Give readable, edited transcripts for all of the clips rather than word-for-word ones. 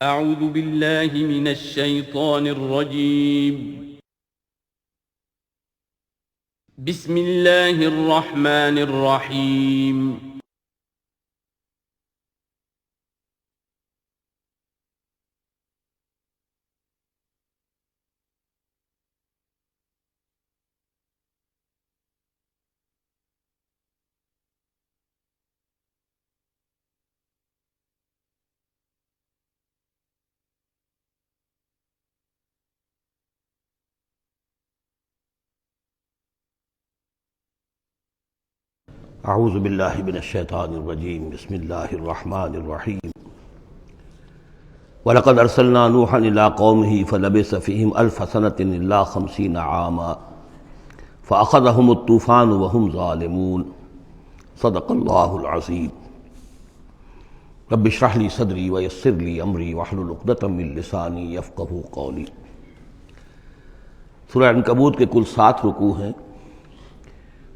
اعوذ باللہ من الشیطان الرجیم بسم اللہ الرحمن الرحیم اعوذ باللہ من الشیطان الرجیم بسم اللہ الرحمن الرحیم وَلَقَدْ أَرْسَلْنَا نُوحًا إِلَىٰ قَوْمِهِ فَلَبِثَ فِيهِمْ أَلْفَ سَنَةٍ إِلَّا 50 عَامًا فَأَخَذَهُمُ الطُّوفَانُ وَهُمْ ظَالِمُونَ صدق اللہ العظیم۔ رب اشرح لي صدری ويسر لي أمری واحلل عقدۃ من لسانی یفقہوا قولی۔ سورہ عنکبوت کے کل 7 رکوع ہیں۔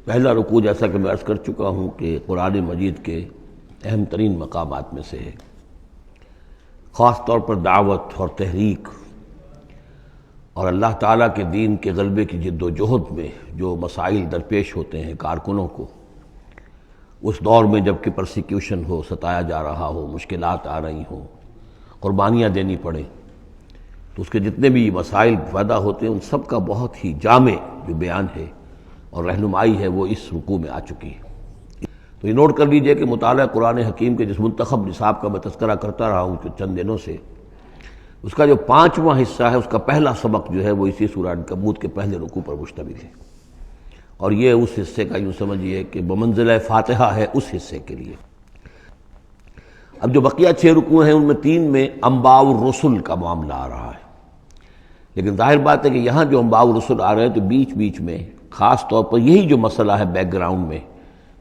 پہلا رکوع جیسا کہ میں عرض کر چکا ہوں کہ قرآن مجید کے اہم ترین مقامات میں سے ہے، خاص طور پر دعوت اور تحریک اور اللہ تعالیٰ کے دین کے غلبے کی جد و جہد میں جو مسائل درپیش ہوتے ہیں کارکنوں کو، اس دور میں جب کہ پرسیکیوشن ہو، ستایا جا رہا ہو، مشکلات آ رہی ہوں، قربانیاں دینی پڑیں، تو اس کے جتنے بھی مسائل پیدا ہوتے ہیں ان سب کا بہت ہی جامع جو بیان ہے اور رہنمائی ہے وہ اس رکوع میں آ چکی ہے۔ تو یہ نوٹ کر لیجئے کہ مطالعہ قرآن حکیم کے جس منتخب نصاب کا میں تذکرہ کرتا رہا ہوں چند دنوں سے، اس کا جو 5واں حصہ ہے، اس کا پہلا سبق جو ہے وہ اسی سورہ عنکبوت کے پہلے رکوع پر مشتمل ہے، اور یہ اس حصے کا یوں سمجھیے کہ بمنزلہ فاتحہ ہے اس حصے کے لیے۔ اب جو بقیہ 6 رکوع ہیں ان میں 3 میں انباء الرسل کا معاملہ آ رہا ہے، لیکن ظاہر بات ہے کہ یہاں جو انباء الرسل آ رہے ہیں تو بیچ بیچ میں خاص طور پر یہی جو مسئلہ ہے بیک گراؤنڈ میں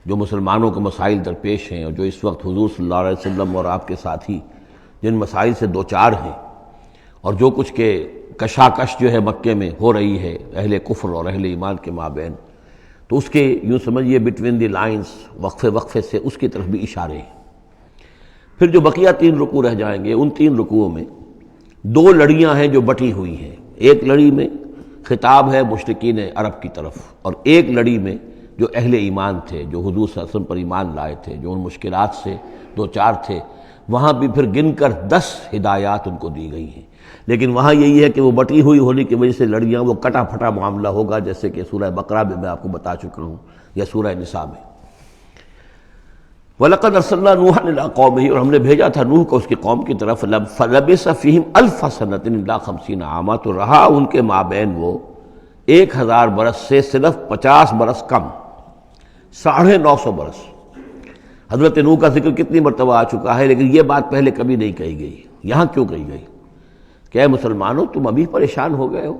جو مسلمانوں کے مسائل درپیش ہیں، اور جو اس وقت حضور صلی اللہ علیہ وسلم اور آپ کے ساتھی جن مسائل سے دوچار ہیں، اور جو کچھ کے کشاکش جو ہے مکے میں ہو رہی ہے اہل کفر اور اہل ایمان کے مابین، تو اس کے یوں سمجھیے بٹوین دی لائنز وقفے وقفے سے اس کی طرف بھی اشارے ہیں۔ پھر جو بقیہ 3 رکوع رہ جائیں گے ان 3 رکوعوں میں 2 لڑیاں ہیں جو بٹی ہوئی ہیں۔ ایک لڑی میں خطاب ہے مشرکین عرب کی طرف، اور ایک لڑی میں جو اہل ایمان تھے، جو حضور صلی اللہ علیہ وسلم پر ایمان لائے تھے، جو ان مشکلات سے دوچار تھے، وہاں بھی پھر گن کر 10 ہدایات ان کو دی گئی ہیں، لیکن وہاں یہی ہے کہ وہ بٹی ہوئی ہونے کی وجہ سے لڑیاں وہ کٹا پھٹا معاملہ ہوگا، جیسے کہ سورہ بقرہ میں آپ کو بتا چکا ہوں یا سورہ نساء میں۔ وَلَقَدْ أَرْسَلْنَا نُوحًا إِلَىٰ قَوْمِهِ، اور ہم نے بھیجا تھا نوح کو اس کی قوم کی طرف، فَلَبِثَ فِيهِمْ أَلْفَ سَنَةٍ إِلَّا 50 عَامًا، تو رہا ان کے مابین وہ 1000 برس سے صرف 50 برس کم، 950 برس۔ حضرت نوح کا ذکر کتنی مرتبہ آ چکا ہے، لیکن یہ بات پہلے کبھی نہیں کہی گئی، یہاں کیوں کہی گئی کہ اے مسلمانوں تم ابھی پریشان ہو گئے ہو،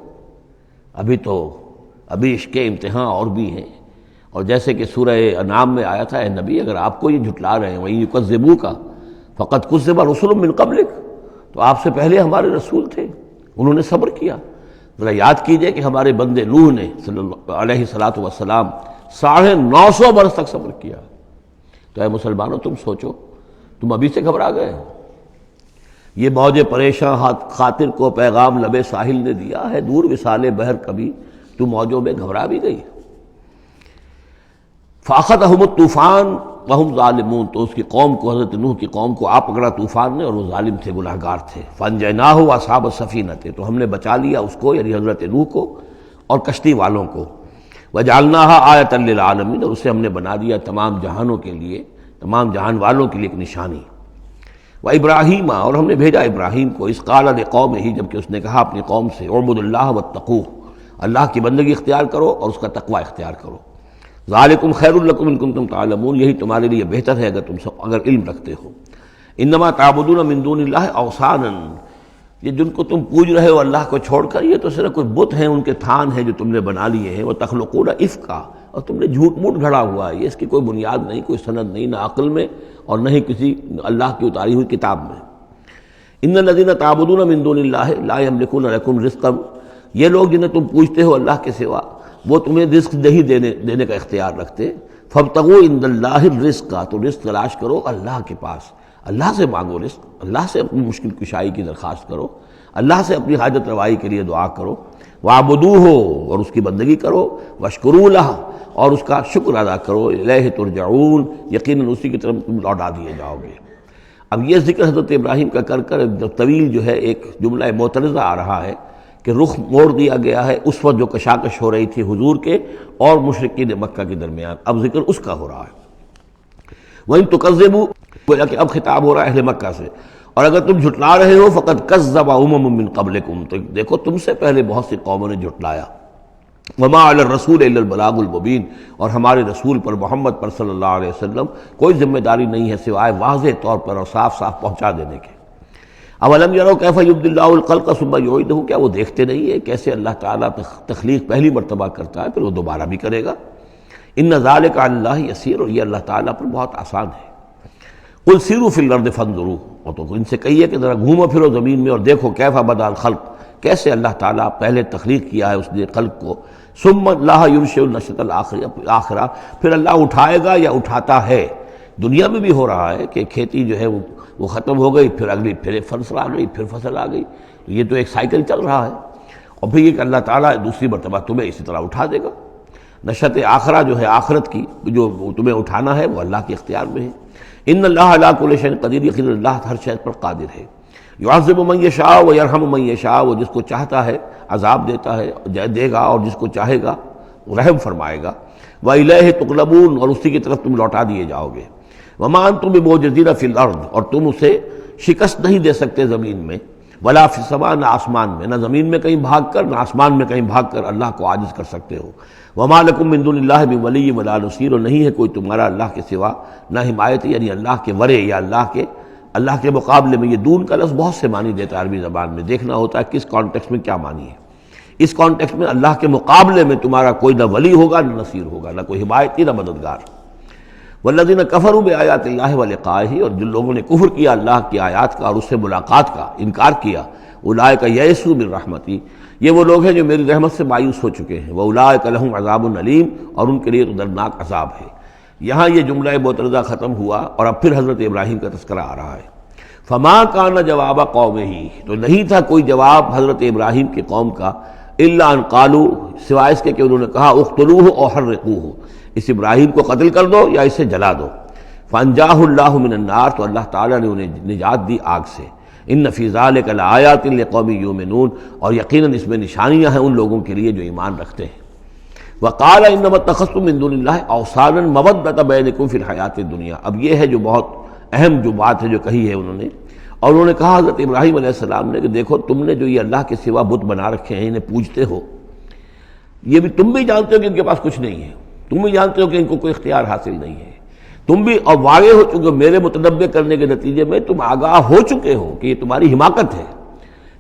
ابھی عشق امتحان اور بھی ہیں، اور جیسے کہ سورہ انعام میں آیا تھا، اے نبی اگر آپ کو یہ جھٹلا رہے ہیں وَإِن يُكَذِّبُوكَ فَقَدْ كُذِّبَ رُسُلٌ مِّن قَبْلِكَ، تو آپ سے پہلے ہمارے رسول تھے، انہوں نے صبر کیا۔ ذرا یاد کیجئے کہ ہمارے بندے نوح نے صلی اللہ علیہ السلام 950 برس تک صبر کیا، تو اے مسلمانوں تم سوچو، تم ابھی سے گھبرا گئے ہو۔ یہ موج پریشاں خاطر کو پیغام لبے ساحل نے دیا ہے، دور وصال بحر کبھی تو موجوں میں گھبرا بھی گئی۔ فَأَخَذَهُمُ الطُّوفَانُ وَهُمْ ظَالِمُونَ، تو اس کی قوم کو، حضرت نوح کی قوم کو آ پکڑا طوفان نے، اور وہ ظالم تھے، گناہگار تھے۔ فَأَنجَيْنَاهُ وَأَصْحَابَ السَّفِينَةِ، تو ہم نے بچا لیا اس کو یعنی حضرت نوح کو اور کشتی والوں کو۔ وَجَعَلْنَاهَا آیَةً لِّلْعَالَمِينَ، اور اسے ہم نے بنا دیا تمام جہانوں کے لیے، تمام جہان والوں کے لیے ایک نشانی۔ وَإِبْرَاهِيمَ، اور ہم نے بھیجا ابراہیم کو، اذ قال لقومہ، جب کہ اس نے کہا اپنی قوم سے، اعبدوا اللہ واتقوہ، اللہ کی بندگی اختیار کرو اور اس کا تقوی اختیار کرو۔ ذالکم خیر لکم ان کنتم تعلمون، یہی تمہارے لیے بہتر ہے اگر علم رکھتے ہو۔ انما تعبدون من دون اللہ اوثانا، یہ جن کو تم پوج رہے ہو اللہ کو چھوڑ کر، یہ تو صرف کوئی بت ہیں، ان کے تھان ہیں جو تم نے بنا لیے ہیں۔ وتخلقون افکا، اور تم نے جھوٹ موٹ گھڑا ہوا ہے، یہ اس کی کوئی بنیاد نہیں، کوئی سند نہیں، نہ عقل میں اور نہ ہی کسی اللہ کی اتاری ہوئی کتاب میں۔ ان الذین تعبدون من دون اللہ لا یملکون لکم رزقا، یہ لوگ جنہیں تم پوجتے ہو اللہ کے سوا، وہ تمہیں رزق نہیں دینے کا اختیار رکھتے۔ فابتغوا عند اللہ الرزق، تو رزق تلاش کرو اللہ کے پاس، اللہ سے مانگو رزق، اللہ سے اپنی مشکل کشائی کی درخواست کرو، اللہ سے اپنی حاجت روائی کے لیے دعا کرو، وَاعْبُدُوهُ اور اس کی بندگی کرو، وَاشْكُرُوا لَهُ اور اس کا شکر ادا کرو، الیہ ترجعون یقیناً اسی کی طرف تم لوٹا دیے جاؤ گے۔ اب یہ ذکر حضرت ابراہیم کا کر کر طویل جو ہے ایک جملہ معترضہ آ رہا ہے کہ رخ موڑ دیا گیا ہے اس وقت جو کشاکش ہو رہی تھی حضور کے اور مشرکین مکہ کے درمیان، اب ذکر اس کا ہو رہا ہے۔ وَإِن تُكَذِّبُوا گویا کہ اب خطاب ہو رہا ہے اہل مکہ سے، اور اگر تم جھٹلا رہے ہو فقد کذب امم من قبلکم، تو دیکھو تم سے پہلے بہت سی قوموں نے جھٹلایا، وما علی الرسول الا البلاغ المبین، اور ہمارے رسول پر محمد پر صلی اللہ علیہ وسلم کوئی ذمہ داری نہیں ہے سوائے واضح طور پر اور صاف صاف پہنچا دینے کے۔ اولم یروا کیف یبدی اللہ الخلق ثم یعیدہ، کیا وہ دیکھتے نہیں ہے کیسے اللہ تعالیٰ تخلیق پہلی مرتبہ کرتا ہے پھر وہ دوبارہ بھی کرے گا۔ ان ذلک علی اللہ یسیر، اور یہ اللہ تعالیٰ پر بہت آسان ہے۔ قل سیروا فی الارض فانظروا، اور تو ان سے کہیے کہ ذرا گھومو پھرو زمین میں اور دیکھو کیف بدا الخلق، کیسے اللہ تعالیٰ پہلے تخلیق کیا ہے اس نے خلق کو، ثم اللہ ینشئ النشأۃ الآخرہ، پھر اللہ اٹھائے گا یا اٹھاتا ہے۔ دنیا میں بھی ہو رہا ہے کہ کھیتی جو ہے وہ ختم ہو گئی، پھر اگلی پھر فصل آ گئی، پھر فصل آ گئی، تو یہ تو ایک سائیکل چل رہا ہے، اور پھر یہ کہ اللہ تعالیٰ دوسری مرتبہ تمہیں اسی طرح اٹھا دے گا۔ نشأۃ آخرہ جو ہے آخرت کی جو تمہیں اٹھانا ہے وہ اللہ کے اختیار میں ہے۔ ان اللہ علی کل شیء قدیر، یقیناً اللہ ہر شے پر قادر ہے۔ یعذب من یشاء ویرحم من یشاء، وہ جس کو چاہتا ہے عذاب دیتا ہے دے گا، اور جس کو چاہے گا رحم فرمائے گا۔ وإلیہ تقلبون، اور اسی کی طرف تم لوٹا دیے جاؤ گے۔ وما انتم بمعجزین فی الارض، اور تم اسے شکست نہیں دے سکتے زمین میں، ولا فی السماء، نہ آسمان میں، نہ زمین میں کہیں بھاگ کر نہ آسمان میں کہیں بھاگ کر اللہ کو عاجز کر سکتے ہو۔ وما لکم من دون اللہ من ولی ولا نصیر، اور نہیں ہے کوئی تمہارا اللہ کے سوا نہ حمایت، یعنی اللہ کے ورے یا اللہ کے مقابلے میں۔ یہ دون کا لفظ بہت سے معنی دیتا ہے عربی زبان میں، دیکھنا ہوتا ہے کس کانٹیکسٹ میں کیا معنی ہے۔ اس کانٹیکسٹ میں اللہ کے مقابلے میں تمہارا کوئی نہ ولی ہوگا نہ نصیر ہوگا، نہ کوئی حمایتی نہ مددگار۔ والذین کفروا بآیات اللہ ولقائہ، اور جن لوگوں نے کفر کیا اللہ کی آیات کا اور اس سے ملاقات کا انکار کیا، اولئک یئسوا من رحمتی، یہ وہ لوگ ہیں جو میری رحمت سے مایوس ہو چکے ہیں۔ واولئک لہم عذاب علیم، اور ان کے لیے تو دردناک عذاب ہے۔ یہاں یہ جملہ معترضہ ختم ہوا اور اب پھر حضرت ابراہیم کا تذکرہ آ رہا ہے۔ فما کان جواب قومہ، تو نہیں تھا کوئی جواب حضرت ابراہیم کی قوم کا، الا ان قالوا، سوائے اس کے کہ انہوں نے کہا اقتلوہ او حرقوہ، اس ابراہیم کو قتل کر دو یا اسے جلا دو۔ فانجاہ اللہ من النار، تو اللہ تعالیٰ نے انہیں نجات دی آگ سے۔ ان فی ذلک لآیات لقوم یؤمنون، اور یقیناً اس میں نشانیاں ہیں ان لوگوں کے لیے جو ایمان رکھتے ہیں۔ وقال انما اتخذتم من دون اللہ اوثانا مودۃ بینکم فی الحیاۃ الدنیا، اب یہ ہے جو بہت اہم جو بات ہے جو کہی ہے انہوں نے، اور انہوں نے کہا حضرت ابراہیم علیہ السلام نے کہ دیکھو تم نے جو یہ اللہ کے سوا بت بنا رکھے ہیں، انہیں پوجتے ہو، یہ بھی تم بھی جانتے ہو کہ ان کے پاس کچھ نہیں ہے، تم بھی جانتے ہو کہ ان کو کوئی اختیار حاصل نہیں ہے، تم بھی اور واقع ہو چکے ہو، میرے متنبع کرنے کے نتیجے میں تم آگاہ ہو چکے ہو کہ یہ تمہاری حماقت ہے،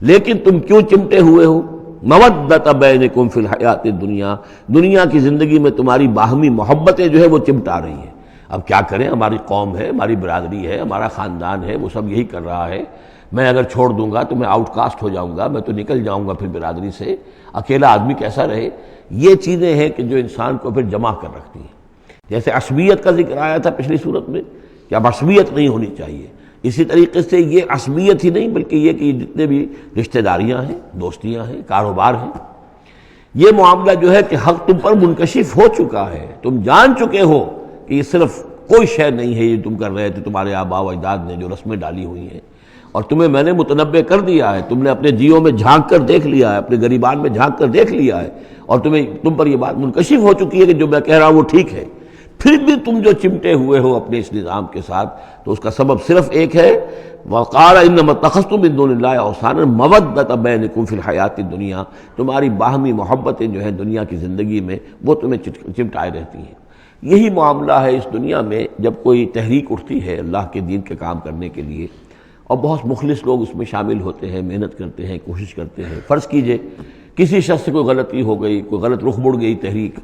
لیکن تم کیوں چمٹے ہوئے ہو؟ مودۃ بینکم فی الحیات الدنیا، دنیا کی زندگی میں تمہاری باہمی محبتیں جو ہے وہ چمٹا رہی ہیں۔ اب کیا کریں، ہماری قوم ہے، ہماری برادری ہے، ہمارا خاندان ہے، وہ سب یہی کر رہا ہے، میں اگر چھوڑ دوں گا تو میں آؤٹ کاسٹ ہو جاؤں گا، میں تو نکل جاؤں گا پھر برادری سے، اکیلا آدمی کیسا رہے۔ یہ چیزیں ہیں کہ جو انسان کو پھر جمع کر رکھتی ہیں۔ جیسے عصبیت کا ذکر آیا تھا پچھلی صورت میں کہ اب عصبیت نہیں ہونی چاہیے، اسی طریقے سے یہ عصبیت ہی نہیں بلکہ یہ کہ جتنے بھی رشتہ داریاں ہیں، دوستیاں ہیں، کاروبار ہیں، یہ معاملہ جو ہے کہ حق تم پر منکشف ہو چکا ہے، تم جان چکے ہو کہ یہ صرف کوئی شے نہیں ہے یہ تم کر رہے تھے، تمہارے آباء و اجداد نے جو رسمیں ڈالی ہوئی ہیں، اور تمہیں میں نے متنبع کر دیا ہے، تم نے اپنے جیوں میں جھانک کر دیکھ لیا ہے، اپنے گریبان میں جھانک کر دیکھ لیا ہے، اور تم پر یہ بات منکشف ہو چکی ہے کہ جو میں کہہ رہا ہوں وہ ٹھیک ہے، پھر بھی تم جو چمٹے ہوئے ہو اپنے اس نظام کے ساتھ، تو اس کا سبب صرف ایک ہے، وقال انما اتخذتم من دون اللہ اوثانا مودۃ بینکم فی الحیاۃ الدنیا، تمہاری باہمی محبتیں جو ہیں دنیا کی زندگی میں وہ تمہیں چمٹائے رہتی ہیں۔ یہی معاملہ ہے اس دنیا میں جب کوئی تحریک اٹھتی ہے اللہ کے دین کے کام کرنے کے لیے، اور بہت مخلص لوگ اس میں شامل ہوتے ہیں، محنت کرتے ہیں، کوشش کرتے ہیں۔ فرض کیجئے کسی شخص سے کوئی غلطی ہو گئی، کوئی غلط رخ مڑ گئی تحریک،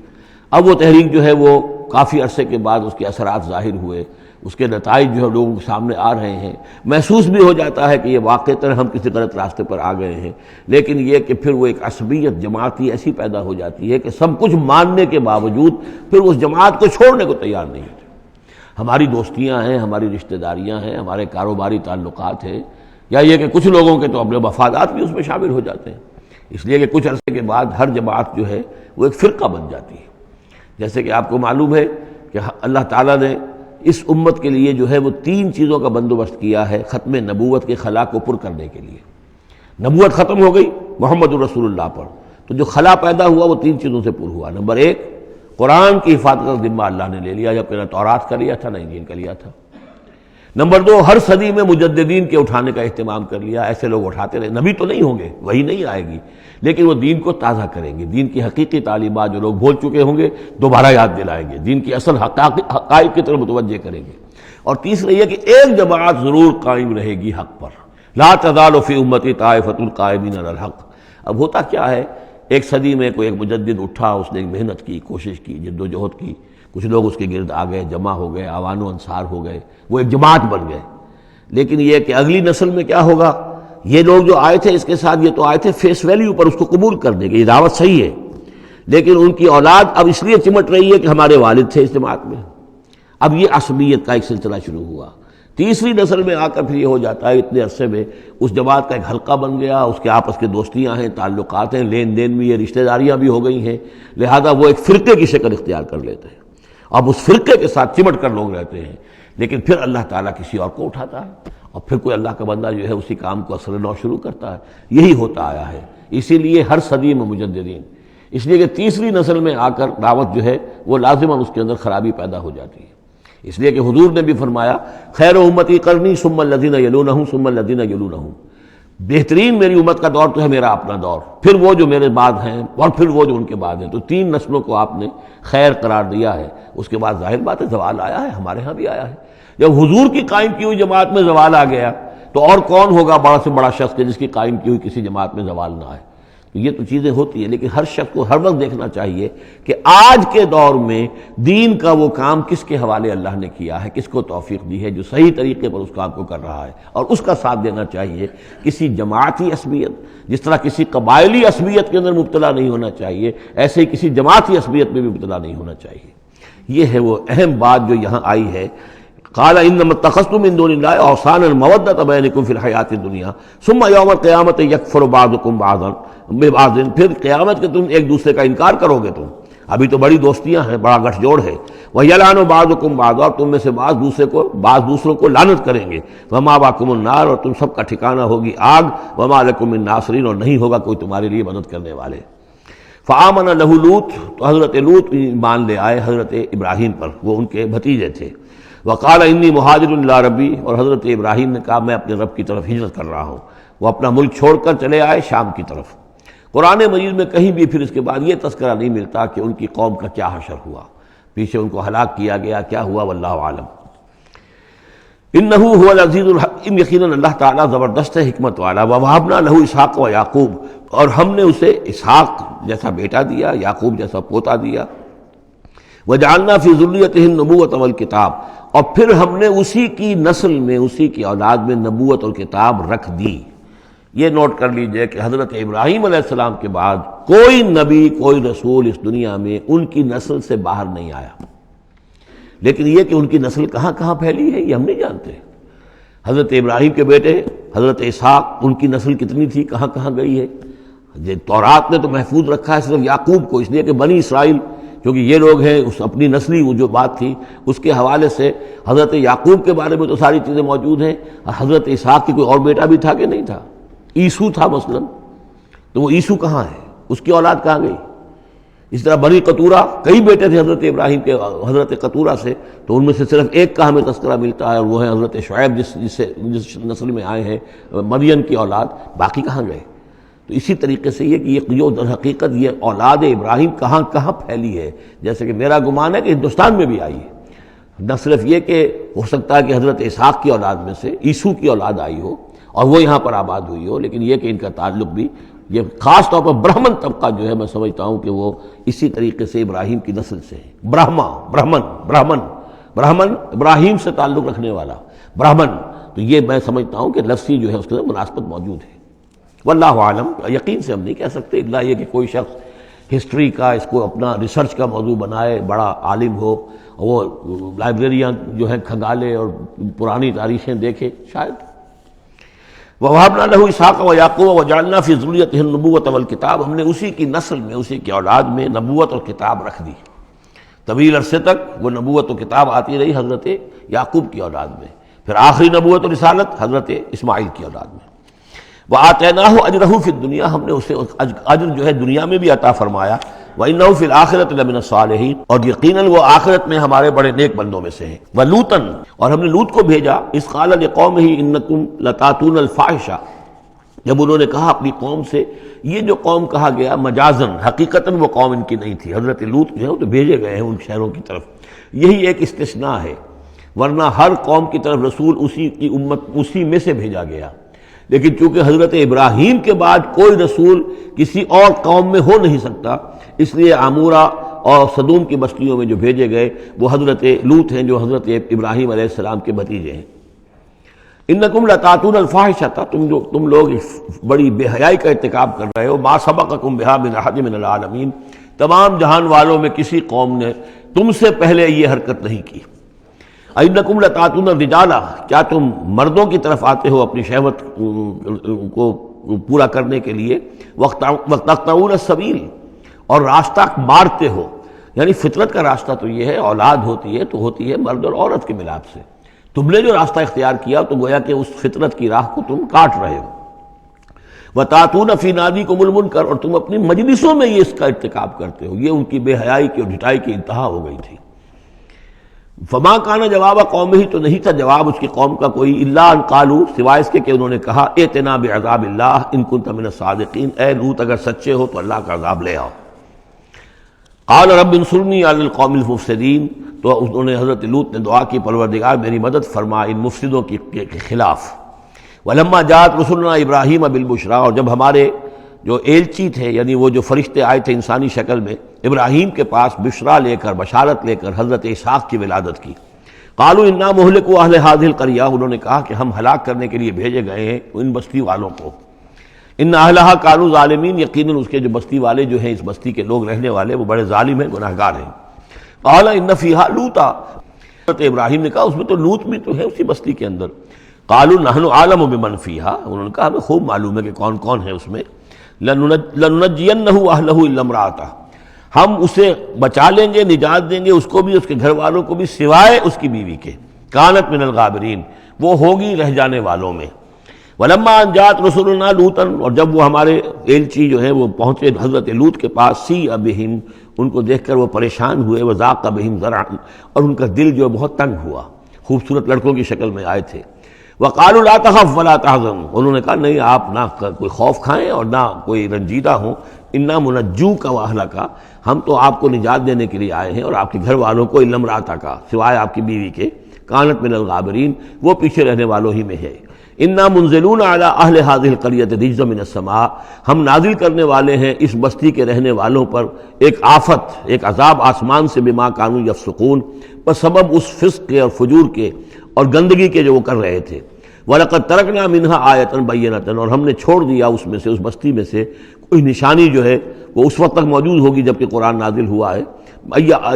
اب وہ تحریک جو ہے وہ کافی عرصے کے بعد اس کے اثرات ظاہر ہوئے، اس کے نتائج جو ہے لوگوں کے سامنے آ رہے ہیں، محسوس بھی ہو جاتا ہے کہ یہ واقعتاً ہم کسی غلط راستے پر آ گئے ہیں، لیکن یہ کہ پھر وہ ایک عصبیت جماعتی ایسی پیدا ہو جاتی ہے کہ سب کچھ ماننے کے باوجود پھر اس جماعت کو چھوڑنے کو تیار نہیں ہوتے۔ ہماری دوستیاں ہیں، ہماری رشتہ داریاں ہیں، ہمارے کاروباری تعلقات ہیں، یا یہ کہ کچھ لوگوں کے تو اپنے مفادات بھی اس میں شامل ہو جاتے ہیں، اس لیے کہ کچھ عرصے کے بعد ہر جماعت جو ہے وہ ایک فرقہ بن جاتی ہے۔ جیسے کہ آپ کو معلوم ہے کہ اللہ تعالیٰ نے اس امت کے لیے جو ہے وہ 3 چیزوں کا بندوبست کیا ہے ختم نبوت کے خلا کو پر کرنے کے لیے۔ نبوت ختم ہو گئی محمد الرسول اللہ پر، تو جو خلا پیدا ہوا وہ 3 چیزوں سے پر ہوا۔ نمبر 1، قرآن کی حفاظت کا ذمہ اللہ نے لے لیا، جبکہ نہ تورات کا لیا تھا نہ انجیل کا لیا تھا۔ نمبر 2، ہر صدی میں مجددین کے اٹھانے کا اہتمام کر لیا، ایسے لوگ اٹھاتے رہے، نبی تو نہیں ہوں گے، وہی نہیں آئے گی، لیکن وہ دین کو تازہ کریں گے، دین کی حقیقی تعلیمات جو لوگ بھول چکے ہوں گے دوبارہ یاد دلائیں گے، دین کی اصل حقائق کی طرف متوجہ کریں گے۔ اور تیسرا یہ کہ ایک جماعت ضرور قائم رہے گی حق پر، لا تزال فی امتی طائفۃ قائمین علی الحق۔ اب ہوتا کیا ہے، ایک صدی میں کوئی ایک مجدد اٹھا، اس نے محنت کی، کوشش کی، جد و جہد کی، کچھ لوگ اس کے گرد آ گئے، جمع ہو گئے، اعوان و انصار ہو گئے، وہ ایک جماعت بن گئے۔ لیکن یہ کہ اگلی نسل میں کیا ہوگا، یہ لوگ جو آئے تھے اس کے ساتھ یہ تو آئے تھے فیس ویلیو پر، اس کو قبول کرنے کے، یہ دعوت صحیح ہے، لیکن ان کی اولاد اب اس لیے چمٹ رہی ہے کہ ہمارے والد تھے اس جماعت میں۔ اب یہ عصبیت کا ایک سلسلہ شروع ہوا۔ تیسری نسل میں آ کر پھر یہ ہو جاتا ہے اتنے عرصے میں اس جماعت کا ایک حلقہ بن گیا، اس کے آپس کے دوستیاں ہیں، تعلقات ہیں، لین دین بھی ہے، رشتہ داریاں بھی ہو گئی ہیں، لہذا وہ ایک فرقے کی شکل اختیار کر لیتے ہیں۔ اب اس فرقے کے ساتھ چمٹ کر لوگ رہتے ہیں، لیکن پھر اللہ تعالیٰ کسی اور کو اٹھاتا ہے، اور پھر کوئی اللہ کا بندہ جو ہے اسی کام کو اثر نو شروع کرتا ہے۔ یہی ہوتا آیا ہے، اسی لیے ہر صدی میں مجددین، اس لیے کہ تیسری نسل میں آ کر دعوت جو ہے وہ لازماً اس کے اندر خرابی پیدا ہو جاتی ہے۔ اس لیے کہ حضور نے بھی فرمایا خیر امتی قرنی ثم الذین یلونہم ثم الذین یلونہم، بہترین میری امت کا دور تو ہے میرا اپنا دور، پھر وہ جو میرے بعد ہیں، اور پھر وہ جو ان کے بعد ہیں۔ تو 3 نسلوں کو آپ نے خیر قرار دیا ہے۔ اس کے بعد ظاہر بات ہے زوال آیا ہے، ہمارے ہاں بھی آیا ہے۔ جب حضور کی قائم کی ہوئی جماعت میں زوال آ گیا تو اور کون ہوگا بڑا سے بڑا شخص کہ جس کی قائم کی ہوئی کسی جماعت میں زوال نہ آئے۔ تو یہ تو چیزیں ہوتی ہیں، لیکن ہر شخص کو ہر وقت دیکھنا چاہیے کہ آج کے دور میں دین کا وہ کام کس کے حوالے اللہ نے کیا ہے، کس کو توفیق دی ہے جو صحیح طریقے پر اس کام کو کر رہا ہے، اور اس کا ساتھ دینا چاہیے۔ کسی جماعتی عصبیت، جس طرح کسی قبائلی عصبیت کے اندر مبتلا نہیں ہونا چاہیے، ایسے ہی کسی جماعتی عصبیت میں بھی مبتلا نہیں ہونا چاہیے۔ یہ ہے وہ اہم بات جو یہاں آئی ہے۔ قال انما اتخذتم من دون الله اوثانا مودۃ بینکم فی الحیاۃ الدنیا ثم یوم القیامۃ یکفر بعضکم بعضا ببعض، پھر قیامت کے تم ایک دوسرے کا انکار کرو گے، تم ابھی تو بڑی دوستیاں ہیں، بڑا گٹھ جوڑ ہے، وَيَلْعَنُ بَعْضُكُمْ بعضا، اور تم میں سے بعض دوسروں کو لعنت کریں گے، وَمَأْوَاكُمُ النَّارُ، اور تم سب کا ٹھکانہ ہوگی آگ، وَمَا لَكُم مِّن نَاصِرِينَ، اور نہیں ہوگا کوئی تمہارے لیے مدد کرنے والے۔ فآمن لہ لوط، تو حضرت لوط ایمان لے آئے حضرت ابراہیم پر، وہ ان کے بھتیجے تھے۔ وقال انی مہاجر الی ربی، اور حضرت ابراہیم نے کہا میں اپنے رب کی طرف ہجرت کر رہا ہوں۔ وہ اپنا ملک چھوڑ کر چلے آئے شام کی طرف۔ قرآن مجید میں کہیں بھی پھر اس کے بعد یہ تذکرہ نہیں ملتا کہ ان کی قوم کا کیا حشر ہوا، پیچھے ان کو ہلاک کیا گیا، کیا ہوا، واللہ عالم۔ انہ هو العزیز الحکیم، یقیناً اللہ تعالیٰ زبردست ہے، حکمت والا۔ ووہبنا لہ اسحاق و یعقوب، اور ہم نے اسے اسحاق جیسا بیٹا دیا، یعقوب جیسا پوتا دیا۔ وجعلنا فی ذریتہ النبوۃ والکتاب، اور پھر ہم نے اسی کی نسل میں، اسی کی اولاد میں نبوت اور کتاب رکھ دی۔ یہ نوٹ کر لیجئے کہ حضرت ابراہیم علیہ السلام کے بعد کوئی نبی، کوئی رسول اس دنیا میں ان کی نسل سے باہر نہیں آیا، لیکن یہ کہ ان کی نسل کہاں کہاں پھیلی ہے یہ ہم نہیں جانتے۔ حضرت ابراہیم کے بیٹے حضرت اسحاق، ان کی نسل کتنی تھی، کہاں کہاں گئی ہے۔ تورات نے تو محفوظ رکھا ہے صرف یعقوب کو، اس لیے کہ بنی اسرائیل کیونکہ یہ لوگ ہیں، اس اپنی نسلی وہ جو بات تھی اس کے حوالے سے حضرت یعقوب کے بارے میں تو ساری چیزیں موجود ہیں۔ حضرت اسحاق کی کوئی اور بیٹا بھی تھا کہ نہیں تھا، عیسو تھا مثلا، تو وہ عیسو کہاں ہے، اس کی اولاد کہاں گئی۔ اس طرح بنی قطورہ، کئی بیٹے تھے حضرت ابراہیم کے حضرت قطورہ سے، تو ان میں سے صرف ایک کا ہمیں تذکرہ ملتا ہے، اور وہ ہے حضرت شعیب جس نسل میں آئے ہیں، مریم کی اولاد، باقی کہاں گئے۔ تو اسی طریقے سے یہ کہ یہ در حقیقت یہ اولاد ابراہیم کہاں کہاں پھیلی ہے، جیسے کہ میرا گمان ہے کہ ہندوستان میں بھی آئی ہے۔ نہ صرف یہ کہ ہو سکتا ہے کہ حضرت اسحاق کی اولاد میں سے عیسو کی اولاد آئی ہو اور وہ یہاں پر آباد ہوئی ہو، لیکن یہ کہ ان کا تعلق بھی یہ خاص طور پر برہمن طبقہ جو ہے، میں سمجھتا ہوں کہ وہ اسی طریقے سے ابراہیم کی نسل سے ہے۔ برہمن ابراہیم سے تعلق رکھنے والا برہمن، تو یہ میں سمجھتا ہوں کہ لفظی جو ہے اس کے اندر مناسبت موجود ہے۔ واللہ عالم، یقین سے ہم نہیں کہہ سکتے، اللہ یہ کہ کوئی شخص ہسٹری کا اس کو اپنا ریسرچ کا موضوع بنائے، بڑا عالم ہو وہ لائبریریاں جو ہیں کھنگالے اور پرانی تاریخیں دیکھے شاید۔ وَوَهَبْنَا لَهُ إِسْحَاقَ وَيَعْقُوبَ وَجَعَلْنَا فِي ذُرِّيَّتِهِ النُّبُوَّةَ وَالْكِتَابَ، ہم نے اسی کی نسل میں، اسی کی اولاد میں نبوت اور کتاب رکھ دی۔ طویل عرصے تک وہ نبوت و کتاب آتی رہی حضرت یعقوب کی اولاد میں، پھر آخری نبوت و رسالت حضرت اسماعیل کی اولاد میں۔ وَآتَيْنَاهُ أَجْرَهُ فِي الدُّنْيَا، ہم نے اسے اجر جو ہے دنیا میں بھی عطا فرمایا۔ وَإِنَّهُ فِي الْآخِرَةِ لَمِنَ الصَّالِحِينَ، اور یقیناً وہ آخرت میں ہمارے بڑے نیک بندوں میں سے ہیں۔ وَلُوطًا، اور ہم نے لوط کو بھیجا، اذ قال لقومه إنكم لتاتون الفاحشة، جب انہوں نے کہا اپنی قوم سے، یہ جو قوم کہا گیا مجازن، حقیقتاً وہ قوم ان کی نہیں تھی، حضرت لوط جو ہے وہ تو بھیجے گئے ہیں ان شہروں کی طرف، یہی ایک استثناء ہے، ورنہ ہر قوم کی طرف رسول اسی کی امت اسی میں سے بھیجا گیا۔ لیکن چونکہ حضرت ابراہیم کے بعد کوئی رسول کسی اور قوم میں ہو نہیں سکتا، اس لیے عامورہ اور صدوم کی بستیوں میں جو بھیجے گئے وہ حضرت لوط ہیں جو حضرت ابراہیم علیہ السلام کے بھتیجے ہیں۔ انکم لتاتون الفاحشۃ، تم لوگ بڑی بے حیائی کا ارتکاب کر رہے ہو، ما سبقکم بہا من احد من العالمین، تمام جہان والوں میں کسی قوم نے تم سے پہلے یہ حرکت نہیں کی۔ انکم لتاتون الرجال، کیا تم مردوں کی طرف آتے ہو اپنی شہوت کو پورا کرنے کے لیے، وتقطعون السبیل، اور راستہ مارتے ہو، یعنی فطرت کا راستہ تو یہ ہے، اولاد ہوتی ہے تو ہوتی ہے مرد اور عورت کے ملاپ سے، تم نے جو راستہ اختیار کیا تو گویا کہ اس فطرت کی راہ کو تم کاٹ رہے ہو۔ وَتَأْتُونَ فِي نَادِيكُمُ الْمُنكَرَ، اور تم اپنی مجلسوں میں یہ اس کا ارتکاب کرتے ہو، یہ ان کی بے حیائی کی اور ڈھٹائی کی انتہا ہو گئی تھی۔ فما کان جواب قومہ، تو نہیں تھا جواب اس کی قوم کا کوئی، الا ان قالوا، سوائے اس کے کہ انہوں نے کہا، ائتنا بعذاب اللہ ان کنت من الصادقین، اے لوط اگر سچے ہو تو اللہ کا عذاب لے آؤ۔ قال رب انصرنی علی القوم المفسدین، تو انہوں نے حضرت لوط نے دعا کی، پروردگار میری مدد فرما ان مفسدوں کے خلاف۔ ولما جاءت رسلنا ابراہیم بالبشریٰ، اور جب ہمارے جو ایلچی تھے، یعنی وہ جو فرشتے آئے تھے انسانی شکل میں ابراہیم کے پاس بشرا لے کر، بشارت لے کر حضرت اسحاق کی ولادت کی، قالوا انا مہلکو اہل هذه القریہ، انہوں نے کہا کہ ہم ہلاک کرنے کے لیے بھیجے گئے ہیں ان بستی والوں کو، ان اہلها كانوا ظالمین، یقیناً اس کے جو بستی والے جو ہیں، اس بستی کے لوگ رہنے والے وہ بڑے ظالم ہیں، گناہگار ہیں۔ قال ان فیہا لوطا، حضرت ابراہیم نے کہا اس میں تو لوط بھی تو ہے اسی بستی کے اندر۔ قالوا نحن اعلم بمن فیہا، انہوں نے کہا ہمیں خوب معلوم ہے کہ کون کون ہے اس میں۔ لننجینہ اہلہ الا امرأتہ، ہم اسے بچا لیں گے، نجات دیں گے اس کو بھی، اس کے گھر والوں کو بھی، سوائے اس کی بیوی کے، کانت من الغابرین، وہ ہوگی رہ جانے والوں میں۔ ولما ان جاءت رسلنا لوطا، اور جب وہ ہمارے ایلچی جو ہیں وہ پہنچے حضرت لوط کے پاس، سیء بہم، ان کو دیکھ کر وہ پریشان ہوئے، وضاق بہم ذرعا، اور ان کا دل جو بہت تنگ ہوا، خوبصورت لڑکوں کی شکل میں آئے تھے۔ وقالوا لا تخف ولا تحزن، انہوں نے کہا نہیں آپ نہ کوئی خوف کھائیں اور نہ کوئی رنجیدہ ہوں، انا منجوک واہلک، ہم تو آپ کو نجات دینے کے لیے آئے ہیں اور آپ کے گھر والوں کو، الا امرأتک، سوائے آپ کی بیوی کے، کانت من الغابرین، وہ پیچھے رہنے والوں ہی میں ہے۔ انا منزلون علی اہل هذه القریۃ رجزا من السماء، ہم نازل کرنے والے ہیں اس بستی کے رہنے والوں پر ایک آفت، ایک عذاب آسمان سے، بما کانوا یفسقون، بس سبب اس فسق کے اور فجور کے اور گندگی کے جو وہ کر رہے تھے۔ وَلَقَدْ تَرَكْنَا مِنْهَا آیَةً بَيِّنَةً، اور ہم نے چھوڑ دیا اس میں سے، اس بستی میں سے کوئی نشانی جو ہے وہ اس وقت تک موجود ہوگی جب کہ قرآن نازل ہوا ہے،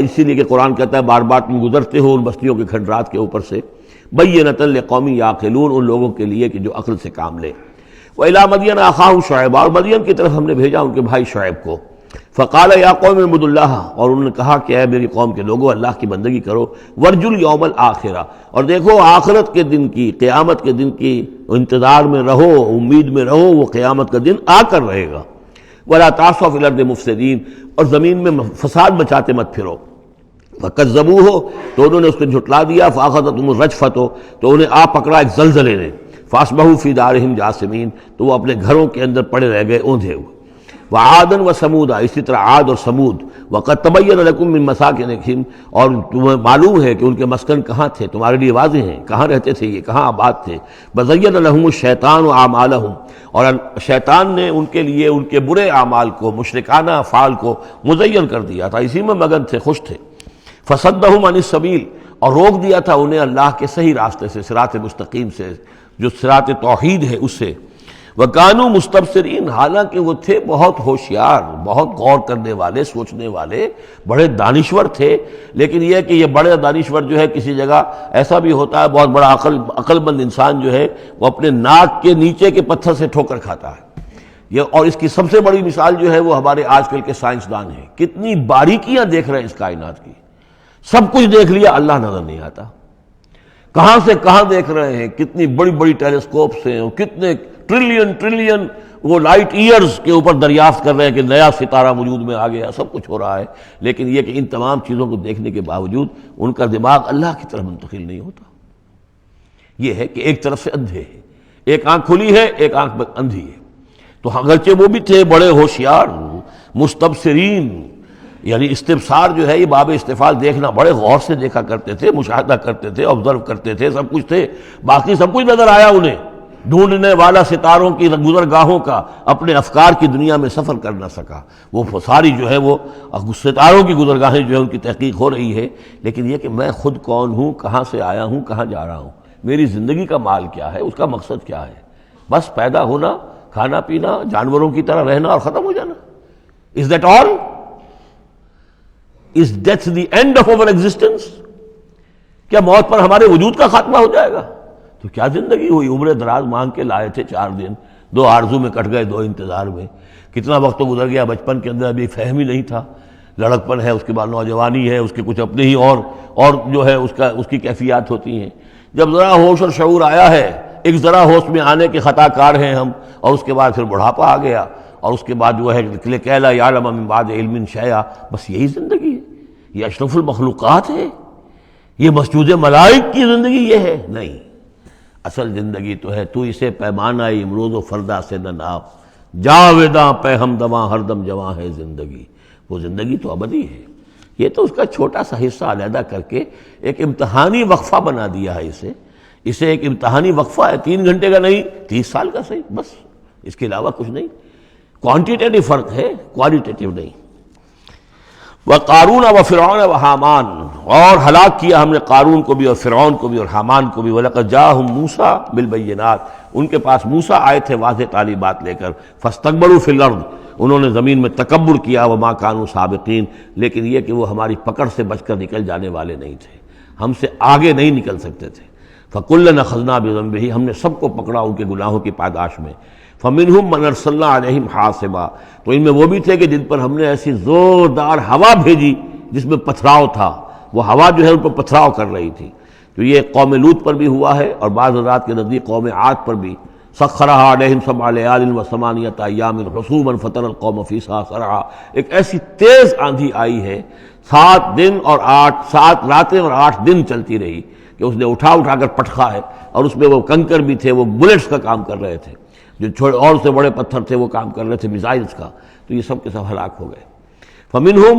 اسی لیے کہ قرآن کہتا ہے بار بار تم گزرتے ہو ان بستیوں کے کھنڈرات کے اوپر سے، بَيِّنَةً لِقَوْمٍ يَعْقِلُونَ، ان لوگوں کے لیے کہ جو عقل سے کام لے۔ وَإِلَىٰ مَدْيَنَ أَخَاهُمْ شُعَيْبًا، اور مدین کی طرف ہم نے بھیجا ان کے بھائی شعیب کو، فقال یا قوم اعبدوا اللہ، اور انہوں نے کہا کہ اے میری قوم کے لوگوں اللہ کی بندگی کرو، وارجوا الیوم الآخرہ، اور دیکھو آخرت کے دن کی، قیامت کے دن کی انتظار میں رہو، امید میں رہو، وہ قیامت کا دن آ کر رہے گا۔ ولا تعثوا فی الارض مفسدین، اور زمین میں فساد مچاتے مت پھرو۔ فکذبوہ، تو انہوں نے اس کو جھٹلا دیا، فاخذتہم الرجفۃ، تو انہیں آ پکڑا ایک زلزلے نے، فاصبحوا فی دارہم جاثمین، تو وہ اپنے گھروں کے اندر پڑے رہ گئے اوندھے ہوئے۔ وعادا وثمودا، اسی طرح عاد اور سمود، وقد تبین لکم من مساکنہم، اور تمہیں معلوم ہے کہ ان کے مسکن کہاں تھے، تمہارے لیے واضح ہیں کہاں رہتے تھے یہ، کہاں آباد تھے۔ بزین لہم الشیطان اعمالہم، اور شیطان نے ان کے لیے ان کے برے اعمال کو، مشرکانہ افعال کو مزین کر دیا تھا، اسی میں مگن تھے، خوش تھے۔ فصدہم عن السبیل، اور روک دیا تھا انہیں اللہ کے صحیح راستے سے، صراط مستقیم سے، جو صراط توحید ہے اس سے۔ وَكَانُوا مُسْتَبْصِرِينَ، حالانکہ وہ تھے بہت ہوشیار، بہت غور کرنے والے، سوچنے والے، بڑے دانشور تھے. لیکن یہ کہ یہ بڑے دانشور جو ہے کسی جگہ ایسا بھی ہوتا ہے، بہت بڑا عقل مند انسان جو ہے وہ اپنے ناک کے نیچے کے پتھر سے ٹھوکر کھاتا ہے. اور اس کی سب سے بڑی مثال جو ہے وہ ہمارے آج کل کے سائنسدان ہیں. کتنی باریکیاں دیکھ رہے ہیں اس کائنات کی، سب کچھ دیکھ لیا، اللہ نظر نہیں آتا. کہاں سے کہاں دیکھ رہے ہیں، کتنی بڑی بڑی ٹیلیسکوپس ہیں، اور کتنے ٹریلین وہ لائٹ ایئرز کے اوپر دریافت کر رہے ہیں کہ نیا ستارہ وجود میں آ گیا، سب کچھ ہو رہا ہے. لیکن یہ کہ ان تمام چیزوں کو دیکھنے کے باوجود ان کا دماغ اللہ کی طرف منتقل نہیں ہوتا. یہ ہے کہ ایک طرف سے اندھے ہیں، ایک آنکھ کھلی ہے، ایک آنکھ اندھی ہے. تو اگرچہ وہ بھی تھے بڑے ہوشیار، مستبصرین، یعنی استبصار جو ہے یہ باب استفعال، دیکھنا، بڑے غور سے دیکھا کرتے تھے، مشاہدہ کرتے تھے، آبزرو کرتے تھے، سب کچھ تھے. باقی سب کچھ نظر آیا انہیں، ڈھونڈنے والا ستاروں کی گزرگاہوں کا اپنے افکار کی دنیا میں سفر کر نہ سکا. وہ ساری جو ہے وہ ستاروں کی گزرگاہیں جو ہے ان کی تحقیق ہو رہی ہے. لیکن یہ کہ میں خود کون ہوں، کہاں سے آیا ہوں، کہاں جا رہا ہوں، میری زندگی کا مال کیا ہے، اس کا مقصد کیا ہے. بس پیدا ہونا، کھانا پینا، جانوروں کی طرح رہنا اور ختم ہو جانا. Is that all? Is death the end of our existence? کیا موت پر ہمارے وجود کا خاتمہ ہو جائے گا؟ تو کیا زندگی ہوئی. عمر دراز مانگ کے لائے تھے 4 دن، 2 آرزو میں کٹ گئے، 2 انتظار میں. کتنا وقت تو گزر گیا. بچپن کے اندر ابھی فہم ہی نہیں تھا، لڑکپن ہے، اس کے بعد نوجوانی ہے، اس کے کچھ اپنے ہی اور جو ہے اس کی کیفیات ہوتی ہیں. جب ذرا ہوش اور شعور آیا ہے، ایک ذرا ہوش میں آنے کے خطا کار ہیں ہم، اور اس کے بعد پھر بڑھاپا آ گیا، اور اس کے بعد جو ہے کیلا یعلم من بعد علم شیئا. بس یہی زندگی ہے. یہ اشرف المخلوقات ہے، یہ مسجود ملائک کی زندگی یہ ہے؟ نہیں. اصل زندگی تو ہے تو اسے پیمانہ امروز و فردا سے نہ ناپ، جاویداں پہ ہمدماں ہر دم جواں ہے زندگی. وہ زندگی تو ابدی ہے. یہ تو اس کا چھوٹا سا حصہ علیحدہ کر کے ایک امتحانی وقفہ بنا دیا ہے. اسے ایک امتحانی وقفہ ہے، 3 گھنٹے کا نہیں، 30 سال کا صحیح، بس اس کے علاوہ کچھ نہیں. کوانٹیٹیو فرق ہے، کوالٹیٹیو نہیں. وَقَارُونَ وَفِرْعَوْنَ وَحَامَانَ، اور ہلاک کیا ہم نے قارون کو بھی اور فرعون کو بھی اور حامان کو بھی. وَلَقَدْ جَاءَهُم مُوسَىٰ بِالْبَيِّنَاتِ، ان کے پاس موسیٰ آئے تھے واضح تعلیمات لے کر. فَاسْتَكْبَرُوا فِي الْأَرْضِ، انہوں نے زمین میں تکبر کیا. وَمَا كَانُوا سَابِقِينَ، لیکن یہ کہ وہ ہماری پکڑ سے بچ کر نکل جانے والے نہیں تھے، ہم سے آگے نہیں نکل سکتے تھے. فَكُلًّا أَخَذْنَا بِذَنبِهِ، ہم نے سب کو پکڑا ان کے گناہوں کی پاداش میں. فَمِنْهُمْ مَنْ أَرْسَلْنَا عَلَيْهِمْ حَاصِبًا، تو ان میں وہ بھی تھے کہ جن پر ہم نے ایسی زوردار ہوا بھیجی جس میں پتھراؤ تھا. وہ ہوا جو ہے ان پر پتھراؤ کر رہی تھی. تو یہ قوم لوط پر بھی ہوا ہے، اور بعض حضرات کے نزدیک قوم عاد پر بھی. سخرها عليهم 7 ليال و8 أيام حسوما فترى القوم فيها صرعا، ایک ایسی تیز آندھی آئی ہے، 7 دن اور 7 راتیں اور 8 دن چلتی رہی کہ اس نے اٹھا کر پٹخا ہے. اور اس میں وہ کنکر بھی تھے، وہ بلٹس کا کام کر رہے تھے، جو اور سے بڑے پتھر تھے وہ کام کر رہے تھے، میزائلز کا. تو یہ سب کے سب ہلاک ہو گئے. فَمِنْهُمْ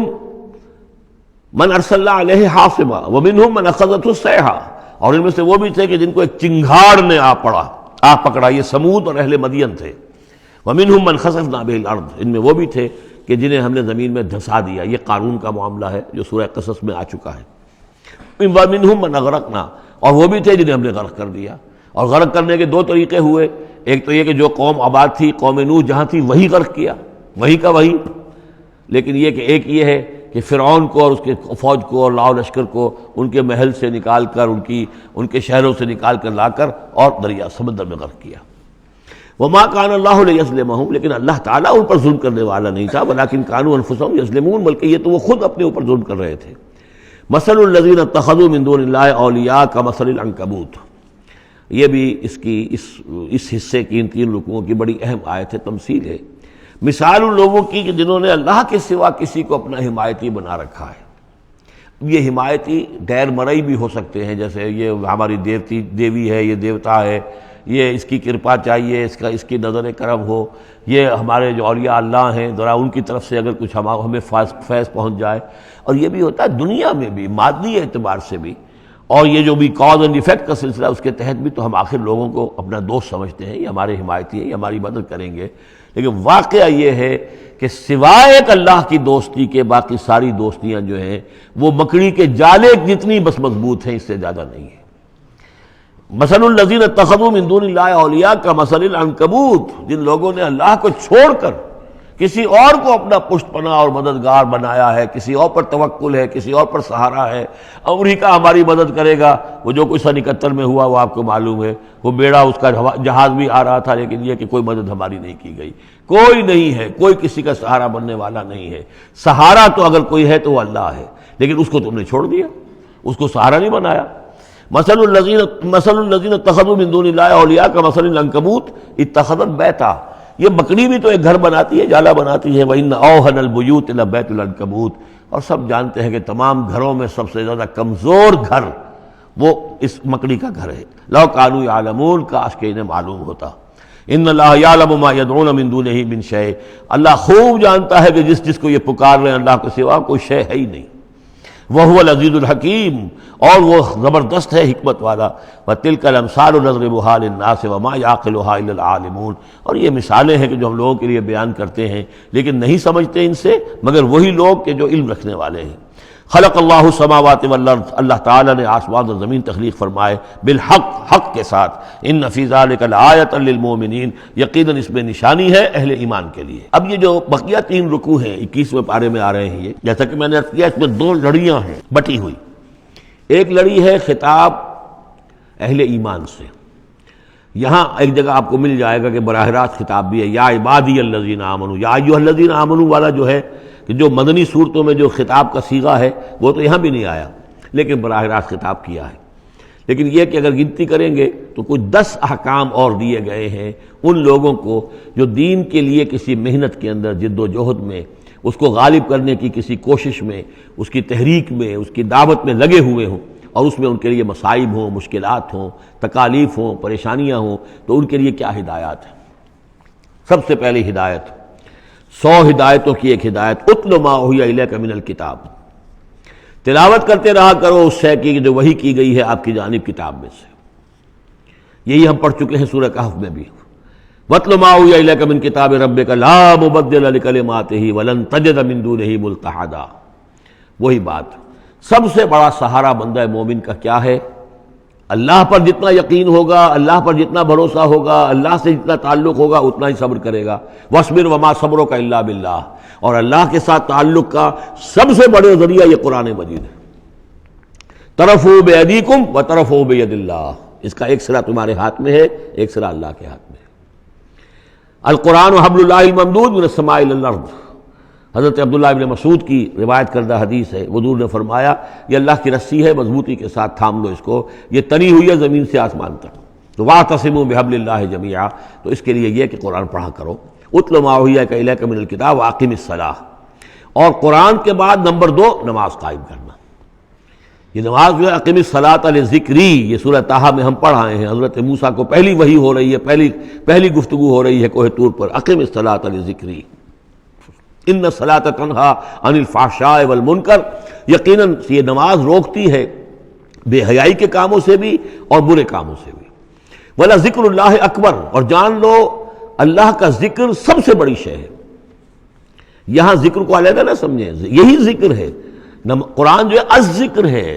من ارسلنا علیہ حاصبا ومنہم من اخذته الصیحہ، اور ان میں سے وہ بھی تھے کہ جن کو ایک چنگھاڑ نے آ پکڑا. یہ سمود اور اہل مدین تھے. ومنہم من خسفنا به الارض، ان میں وہ بھی تھے کہ جنہیں ہم نے زمین میں دھسا دیا. یہ قارون کا معاملہ ہے جو سورہ قصص میں آ چکا ہے. ومنہم من اغرقنا، اور وہ بھی تھے جنہیں ہم نے غرق کر دیا. اور غرق کرنے کے 2 طریقے ہوئے. ایک تو یہ کہ جو قوم آباد تھی، قوم نوح جہاں تھی وہی غرق کیا، وہی کا وہی. لیکن یہ کہ ایک یہ ہے کہ فرعون کو اور اس کے فوج کو اور لاؤ لشکر کو ان کے محل سے نکال کر، ان کے شہروں سے نکال کر لا کر اور دریا سمندر میں غرق کیا. وما كان الله ليظلمهم، لیکن اللہ تعالیٰ ان پر ظلم کرنے والا نہیں تھا. ولكن كانوا انفسهم يظلمون، بلکہ یہ تو وہ خود اپنے اوپر ظلم کر رہے تھے. مثل الذين اتخذوا من دون الله اولیاء كمثل العنكبوت، یہ بھی اس حصے کی ان 3 رکوعوں کی بڑی اہم آیت ہے، تمثیل ہے. مثال ان لوگوں کی کہ جنہوں نے اللہ کے سوا کسی کو اپنا حمایتی بنا رکھا ہے. یہ حمایتی غیر مرئی بھی ہو سکتے ہیں، جیسے یہ ہماری دیوی ہے، یہ دیوتا ہے، یہ اس کی کرپا چاہیے، اس کی نظر کرم ہو، یہ ہمارے جو اولیاء اللہ ہیں ذرا ان کی طرف سے اگر کچھ ہمیں فیض پہنچ جائے. اور یہ بھی ہوتا ہے دنیا میں بھی، مادی اعتبار سے بھی. اور یہ جو بھی کاز اینڈ ایفیکٹ کا سلسلہ، اس کے تحت بھی تو ہم آخر لوگوں کو اپنا دوست سمجھتے ہیں، یہ ہمارے حمایتی ہیں، یہ ہماری مدد کریں گے. لیکن واقعہ یہ ہے کہ سوائے ایک اللہ کی دوستی کے باقی ساری دوستیاں جو ہیں وہ مکڑی کے جالے جتنی بس مضبوط ہیں، اس سے زیادہ نہیں ہے. مثل الذین اتخذوا من دون اللہ اولیاء کمثل العنکبوت، جن لوگوں نے اللہ کو چھوڑ کر کسی اور کو اپنا پشت پناہ اور مددگار بنایا ہے، کسی اور پر توکل ہے، کسی اور پر سہارا ہے، امریکہ ہماری مدد کرے گا۔ وہ جو کچھ 71 میں ہوا وہ آپ کو معلوم ہے، وہ بیڑا اس کا جہاز بھی آ رہا تھا، لیکن یہ کہ کوئی مدد ہماری نہیں کی گئی، کوئی نہیں ہے، کوئی کسی کا سہارا بننے والا نہیں ہے۔ سہارا تو اگر کوئی ہے تو وہ اللہ ہے، لیکن اس کو تم نے چھوڑ دیا، اس کو سہارا نہیں بنایا۔ مثل الذین اتخذوا من دون اللہ اولیاء کمثل العنکبوت اتخذت بیتا، یہ بکری بھی تو ایک گھر بناتی ہے، جالا بناتی ہے۔ وَإِنَّ أَوْهَنَ الْبُيُوتِ لَبَيْتُ الْعَنكَبُوتِ، اور سب جانتے ہیں کہ تمام گھروں میں سب سے زیادہ کمزور گھر وہ اس مکڑی کا گھر ہے۔ لَوْ كَانُوا يَعْلَمُونَ، کاش کہ انہیں معلوم ہوتا۔ إِنَّ اللَّهَ يَعْلَمُ مَا يَدْعُونَ مِن دُونِهِ مِن شَيْءٍ، اللہ خوب جانتا ہے کہ جس کو یہ پکار رہے ہیں اللہ کے سوا کوئی شے ہے ہی نہیں۔ وَهُوَ الْعَزِيزُ الْحَكِيمُ، اور وہ زبردست ہے حکمت والا۔ وَتِلْكَ الْأَمْثَالُ نَضْرِبُهَا لِلنَّاسِ وَمَا يَعْقِلُهَا إِلَّا الْعَالِمُونَ، اور یہ مثالیں ہیں کہ جو ہم لوگوں کے لیے بیان کرتے ہیں لیکن نہیں سمجھتے ان سے مگر وہی لوگ کہ جو علم رکھنے والے ہیں۔ خلق اللہ السماوات والارض، اللہ تعالیٰ نے آسمان اور زمین تخلیق فرمائے بالحق، حق کے ساتھ۔ ان فی ذلک لآیۃ للمؤمنین، یقیناً اس میں نشانی ہے اہل ایمان کے لیے۔ اب یہ جو بقیہ 3 رکوع ہیں 21ویں پارے میں آ رہے ہیں، یہ جیسا کہ میں نے عرض کیا اس میں 2 لڑیاں ہیں بٹی ہوئی۔ ایک لڑی ہے خطاب اہل ایمان سے، یہاں ایک جگہ آپ کو مل جائے گا کہ براہ راست خطاب بھی ہے، یا عبادی الذین آمنوا، یا ایھا الذین آمنوا والا جو ہے کہ جو مدنی صورتوں میں جو خطاب کا صیغہ ہے وہ تو یہاں بھی نہیں آیا، لیکن براہ راست خطاب کیا ہے۔ لیکن یہ کہ اگر گنتی کریں گے تو کچھ 10 احکام اور دیے گئے ہیں ان لوگوں کو جو دین کے لیے کسی محنت کے اندر جد و جہد میں، اس کو غالب کرنے کی کسی کوشش میں، اس کی تحریک میں، اس کی دعوت میں لگے ہوئے ہوں، اور اس میں ان کے لیے مصائب ہوں، مشکلات ہوں، تکالیف ہوں، پریشانیاں ہوں، تو ان کے لیے کیا ہدایات ہیں۔ سب سے پہلی ہدایت 100 ہدایتوں کی ایک ہدایت، اتل ما اوحی الیک من الکتاب، تلاوت کرتے رہا کرو اس شے کی جو وحی کی گئی ہے آپ کی جانب کتاب میں سے۔ یہی ہم پڑھ چکے ہیں سورہ کہف میں بھی، واتل ما اوحی الیک من کتاب ربک لا مبدل لکلماتہ ولن تجد من دونہ ملتحدا۔ وہی بات، سب سے بڑا سہارا بندہ مومن کا کیا ہے؟ اللہ پر جتنا یقین ہوگا، اللہ پر جتنا بھروسہ ہوگا، اللہ سے جتنا تعلق ہوگا اتنا ہی صبر کرے گا۔ وَاصْبِرْ وَمَا صَبْرُكَ إِلَّا بِاللَّهِ، اور اللہ کے ساتھ تعلق کا سب سے بڑے ذریعہ یہ قرآن مجید ہے۔ طرفوا بِأَيْدِيكُمْ وَطَرَفُوا بِيَدِ اللَّهِ، اس کا ایک سرا تمہارے ہاتھ میں ہے، ایک سرا اللہ کے ہاتھ میں ہے۔ القرآن حبل اللہ الممدود من السماء إلى الأرض، حضرت عبداللہ ابن مسعود کی روایت کردہ حدیث ہے، حضور نے فرمایا یہ اللہ کی رسی ہے، مضبوطی کے ساتھ تھام لو اس کو، یہ تنی ہوئی ہے زمین سے آسمان تک۔ تو وَاعْتَصِمُوا بِحَبْلِ اللَّهِ جَمِيعًا، تو اس کے لیے یہ کہ قرآن پڑھا کرو۔ اتل ما اوحی الیک من الکتاب واقم الصلاۃ، اور قرآن کے بعد نمبر 2 نماز قائم کرنا۔ یہ نماز جو ہے اقم الصلاۃ لذکری، یہ سورہ طٰہٰ میں ہم پڑھ آئے ہیں، حضرت موسیٰ کو پہلی وحی ہو رہی ہے، پہلی گفتگو ہو رہی ہے کوہ طور پر، اقم الصلاۃ لذکری ان الصلاۃ تنہیٰ عن الفحشاء والمنکر، یقیناً یہ نماز روکتی ہے بے حیائی کے کاموں سے بھی اور برے کاموں سے بھی۔ وَلَذِکْرُ اللَّهِ اکبر، اور جان لو اللہ کا ذکر سب سے بڑی شے ہے۔ یہاں ذکر کو علیحدہ نہ سمجھیں، یہی ذکر ہے۔ قرآن جو ہے الذکر ہے،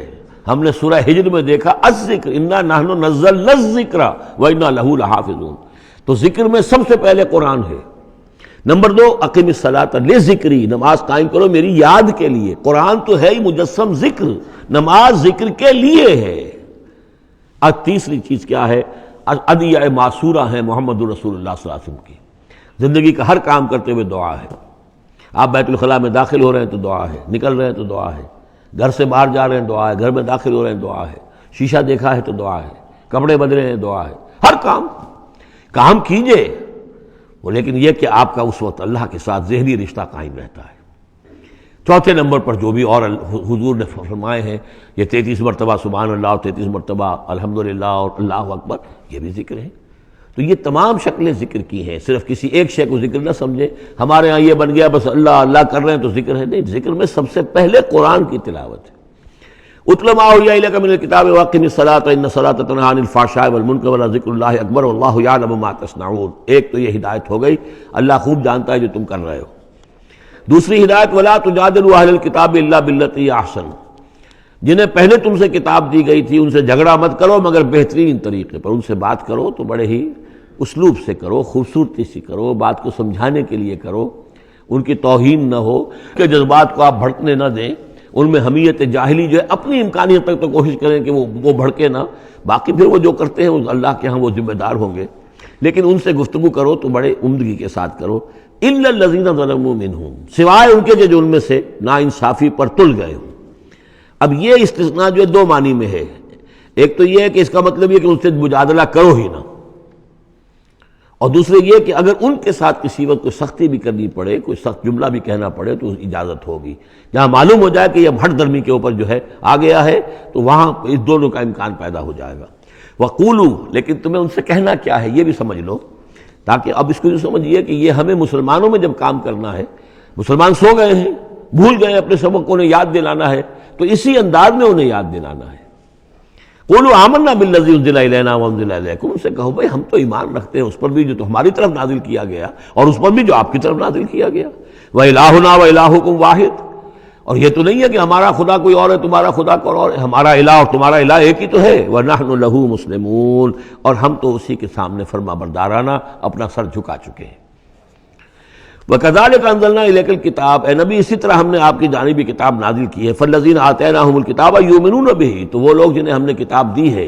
ہم نے سورہ ہجر میں دیکھا الذکر، انا نحن نزلنا الذکر وانا لہ لحافظون، تو ذکر میں سب سے پہلے قرآن ہے۔ نمبر 2 اقم الصلاۃ لذکری، نماز قائم کرو میری یاد کے لیے۔ قرآن تو ہے ہی مجسم ذکر، نماز ذکر کے لیے ہے۔ اب تیسری چیز کیا ہے؟ ادعیہ معصورہ ہیں محمد رسول اللہ صلی اللہ علیہ وسلم کی، زندگی کا ہر کام کرتے ہوئے دعا ہے۔ آپ بیت الخلاء میں داخل ہو رہے ہیں تو دعا ہے، نکل رہے ہیں تو دعا ہے، گھر سے باہر جا رہے ہیں دعا ہے، گھر میں داخل ہو رہے ہیں دعا ہے، شیشہ دیکھا ہے تو دعا ہے، کپڑے بدلے ہیں دعا ہے، ہر کام کیجئے وہ، لیکن یہ کہ آپ کا اس وقت اللہ کے ساتھ ذہنی رشتہ قائم رہتا ہے۔ چوتھے نمبر پر جو بھی اور حضور نے فرمائے ہیں، یہ 33 مرتبہ سبحان اللہ اور 33 مرتبہ الحمدللہ اور اللہ اکبر، یہ بھی ذکر ہے۔ تو یہ تمام شکلیں ذکر کی ہیں، صرف کسی ایک شے کو ذکر نہ سمجھے ہمارے ہاں یہ بن گیا بس اللہ اللہ کر رہے ہیں تو ذکر ہے، نہیں، ذکر میں سب سے پہلے قرآن کی تلاوت ہے۔ اتل ما اوحی الیک من الکتاب واقم الصلاۃ ان الصلاۃ تنہیٰ عن الفحشاء والمنکر ولذکر اللہ اکبر واللہ یعلم ما تصنعون۔ ایک تو یہ ہدایت ہو گئی، اللہ خوب جانتا ہے جو تم کر رہے ہو۔ دوسری ہدایت ولا تجادلوا اہل الکتاب الا باللتی احسن، جنہیں پہلے تم سے کتاب دی گئی تھی ان سے جھگڑا مت کرو مگر بہترین طریقے پر، ان سے بات کرو تو بڑے ہی اسلوب سے کرو، خوبصورتی سے کرو، بات کو سمجھانے کے لیے کرو، ان کی توہین نہ ہو کہ جذبات کو آپ بھڑکنے نہ دیں، ان میں حمیت جاہلی جو ہے اپنی امکانیت تک تو کوشش کریں کہ وہ بھڑکے نہ، باقی پھر وہ جو کرتے ہیں اللہ کے ہاں وہ ذمہ دار ہوں گے، لیکن ان سے گفتگو کرو تو بڑے عمدگی کے ساتھ کرو۔ الا الذین ظلموا منہم، سوائے ان کے جو ان میں سے ناانصافی پر تل گئے ہوں۔ اب یہ استثناء جو ہے دو معنی میں ہے، ایک تو یہ ہے کہ اس کا مطلب یہ کہ ان سے مجادلہ کرو ہی نہ، اور دوسرے یہ کہ اگر ان کے ساتھ کسی وقت کوئی سختی بھی کرنی پڑے، کوئی سخت جملہ بھی کہنا پڑے تو اجازت ہوگی، جہاں معلوم ہو جائے کہ یہ ہٹ درمی کے اوپر جو ہے آ گیا ہے تو وہاں اس دونوں کا امکان پیدا ہو جائے گا۔ وَقُولُوا، لیکن تمہیں ان سے کہنا کیا ہے یہ بھی سمجھ لو، تاکہ اب اس کو یہ سمجھیے کہ یہ ہمیں مسلمانوں میں جب کام کرنا ہے، مسلمان سو گئے ہیں، بھول گئے اپنے سبق کو، انہیں یاد دلانا ہے تو اسی انداز میں انہیں یاد دلانا ہے۔ قولوا آمنا بالذی انزل الینا وانزل الیکم، ان سے کہو بھائی ہم تو ایمان رکھتے ہیں اس پر بھی جو تمہاری طرف نازل کیا گیا اور اس پر بھی جو آپ کی طرف نازل کیا گیا۔ وَإِلٰہُنَا وَإِلٰہُکُمْ وَاحِدٌ، اور یہ تو نہیں ہے کہ ہمارا خدا کوئی اور ہے تمہارا خدا کوئی اور ہے، ہمارا الہ اور تمہارا الہ ایک ہی تو ہے۔ وَنَحْنُ لَهُ مُسْلِمُونَ، اور ہم تو اسی کے سامنے فرما بردارانہ اپنا سر جھکا چکے ہیں۔ وَكَذَلِكَ أَنزَلْنَا إِلَيْكَ الْكِتَابَ، اے نبی اسی طرح ہم نے آپ کی جانب بھی کتاب نازل کی ہے۔ فَالَّذِينَ آتَيْنَاهُمُ الْكِتَابَ يُؤْمِنُونَ بِهِ، تو وہ لوگ جنہیں ہم نے کتاب دی ہے،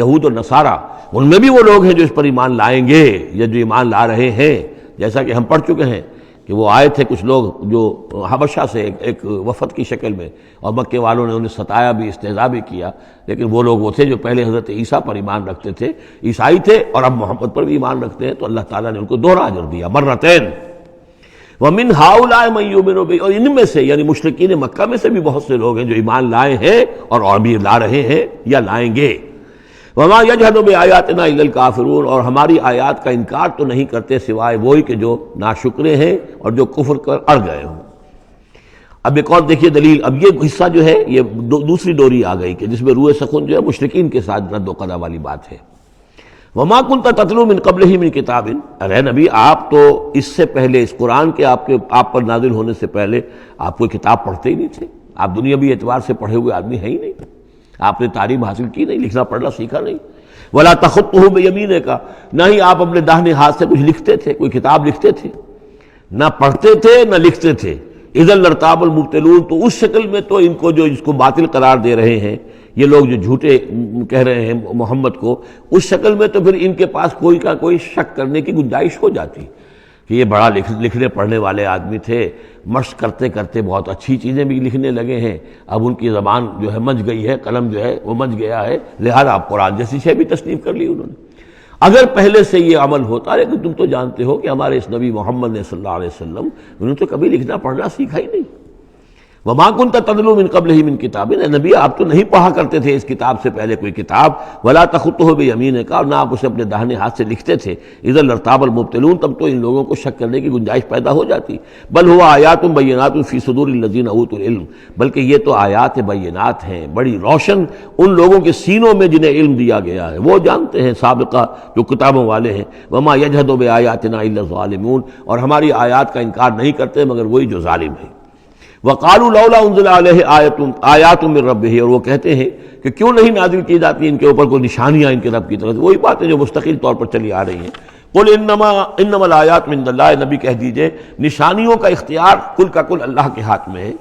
یہود اور نصارہ، ان میں بھی وہ لوگ ہیں جو اس پر ایمان لائیں گے یا جو ایمان لا رہے ہیں، جیسا کہ ہم پڑھ چکے ہیں کہ وہ آئے تھے کچھ لوگ جو حبشہ سے ایک وفد کی شکل میں، اور مکے والوں نے انہیں ستایا بھی، استہزاء بھی کیا، لیکن وہ لوگ وہ تھے جو پہلے حضرت عیسیٰ پر ایمان رکھتے تھے، عیسائی تھے، اور اب محمد پر بھی ایمان رکھتے ہیں، تو اللہ تعالیٰ نے ان کو دوہرا اجر دیا، مرتين۔ وَمِنْ هَؤُلَاءِ مَن يُؤْمِنُ بِهِ، اور ان میں سے یعنی مشرکین مکہ میں سے بھی بہت سے لوگ ہیں جو ایمان لائے ہیں اور ابھی لا رہے ہیں یا لائیں گے۔ وَمَا يَجْحَدُ بِآيَاتِنَا إِلَّا الْكَافِرُونَ، اور ہماری آیات کا انکار تو نہیں کرتے سوائے وہی کہ جو ناشکرے ہیں اور جو کفر کر اڑ گئے ہوں۔ اب ایک اور دیکھیے دلیل، اب یہ حصہ جو ہے یہ دوسری ڈوری آ گئی کہ جس میں روئے سخن جو ہے مشرکین کے ساتھ رد و قضا والی بات ہے۔ وَمَا كُنْتَ تَتْلُو مِن قَبْلِهِ مِن كِتَابٍ، ارے نبی آپ تو اس سے پہلے، اس قرآن کے آپ پر نازل ہونے سے پہلے آپ کوئی کتاب پڑھتے ہی نہیں تھے، آپ دنیاوی اعتبار سے پڑھے ہوئے آدمی ہیں ہی نہیں، آپ نے تعلیم حاصل کی نہیں، لکھنا پڑھنا سیکھا نہیں۔ وَلَا تَخُطُّهُ بِيَمِينِكَ، نہ ہی آپ اپنے داہنے ہاتھ سے کچھ لکھتے تھے، کوئی کتاب لکھتے تھے، نہ پڑھتے تھے نہ لکھتے تھے۔ اِذًا لَارْتَابَ الْمُبْطِلُونَ، تو اس شکل میں تو ان کو جو اس کو باطل قرار دے رہے ہیں یہ لوگ جو جھوٹے کہہ رہے ہیں محمد کو، اس شکل میں تو پھر ان کے پاس کوئی کا کوئی شک کرنے کی گنجائش ہو جاتی کہ یہ بڑا لکھنے پڑھنے والے آدمی تھے، مشق کرتے کرتے بہت اچھی چیزیں بھی لکھنے لگے ہیں، اب ان کی زبان جو ہے مچ گئی ہے، قلم جو ہے وہ مچ گیا ہے، لہذا اب قرآن جیسی شے بھی تصنیف کر لی انہوں نے۔ اگر پہلے سے یہ عمل ہوتا، لیکن تم تو جانتے ہو کہ ہمارے اس نبی محمد نے صلی اللہ علیہ وسلم انہوں نے تو کبھی لکھنا پڑھنا سیکھا ہی نہیں۔ وَمَا كُنْتَ تَتْلُو مِن قَبْلِهِ مِن كِتَابٍ، اے نبی آپ تو نہیں پڑھا کرتے تھے اس کتاب سے پہلے کوئی کتاب۔ وَلَا تَخُطُّهُ بِيَمِينِكَ، اور نہ آپ اسے اپنے داہنے ہاتھ سے لکھتے تھے۔ اِذًا لَارْتَابَ الْمُبْطِلُونَ، تب تو ان لوگوں کو شک کرنے کی گنجائش پیدا ہو جاتی۔ بل هُوَ آیاتٌ بَيِّنَاتٌ فِي صُدُورِ الَّذِينَ أُوتُوا الْعِلْمَ، بلکہ یہ تو آیات بینات ہیں، بڑی روشن ان لوگوں کے سینوں میں جنہیں علم دیا گیا ہے، وہ جانتے ہیں سابقہ جو کتابوں والے ہیں۔ وَمَا يَجْحَدُ بِآيَاتِنَا إِلَّا الظَّالِمُونَ، اور ہماری آیات کا انکار نہیں کرتے مگر وہی جو ظالم ہیں۔ وَقَالُوا لَوْلَا أُنزِلَ عَلَيْهِ آیَاتٌ مِّن رَّبِّهِ، اور وہ کہتے ہیں کہ کیوں نہیں نازل کی جاتی ان کے اوپر کوئی نشانیاں ان کے رب کی طرف سے، وہی باتیں جو مستقل طور پر چلی آ رہی ہیں۔ قُلْ إِنَّمَا الْآيَاتُ مِنْ اللَّهِ، نبی کہہ دیجئے نشانیوں کا اختیار کل کا کل اللہ کے ہاتھ میں ہے۔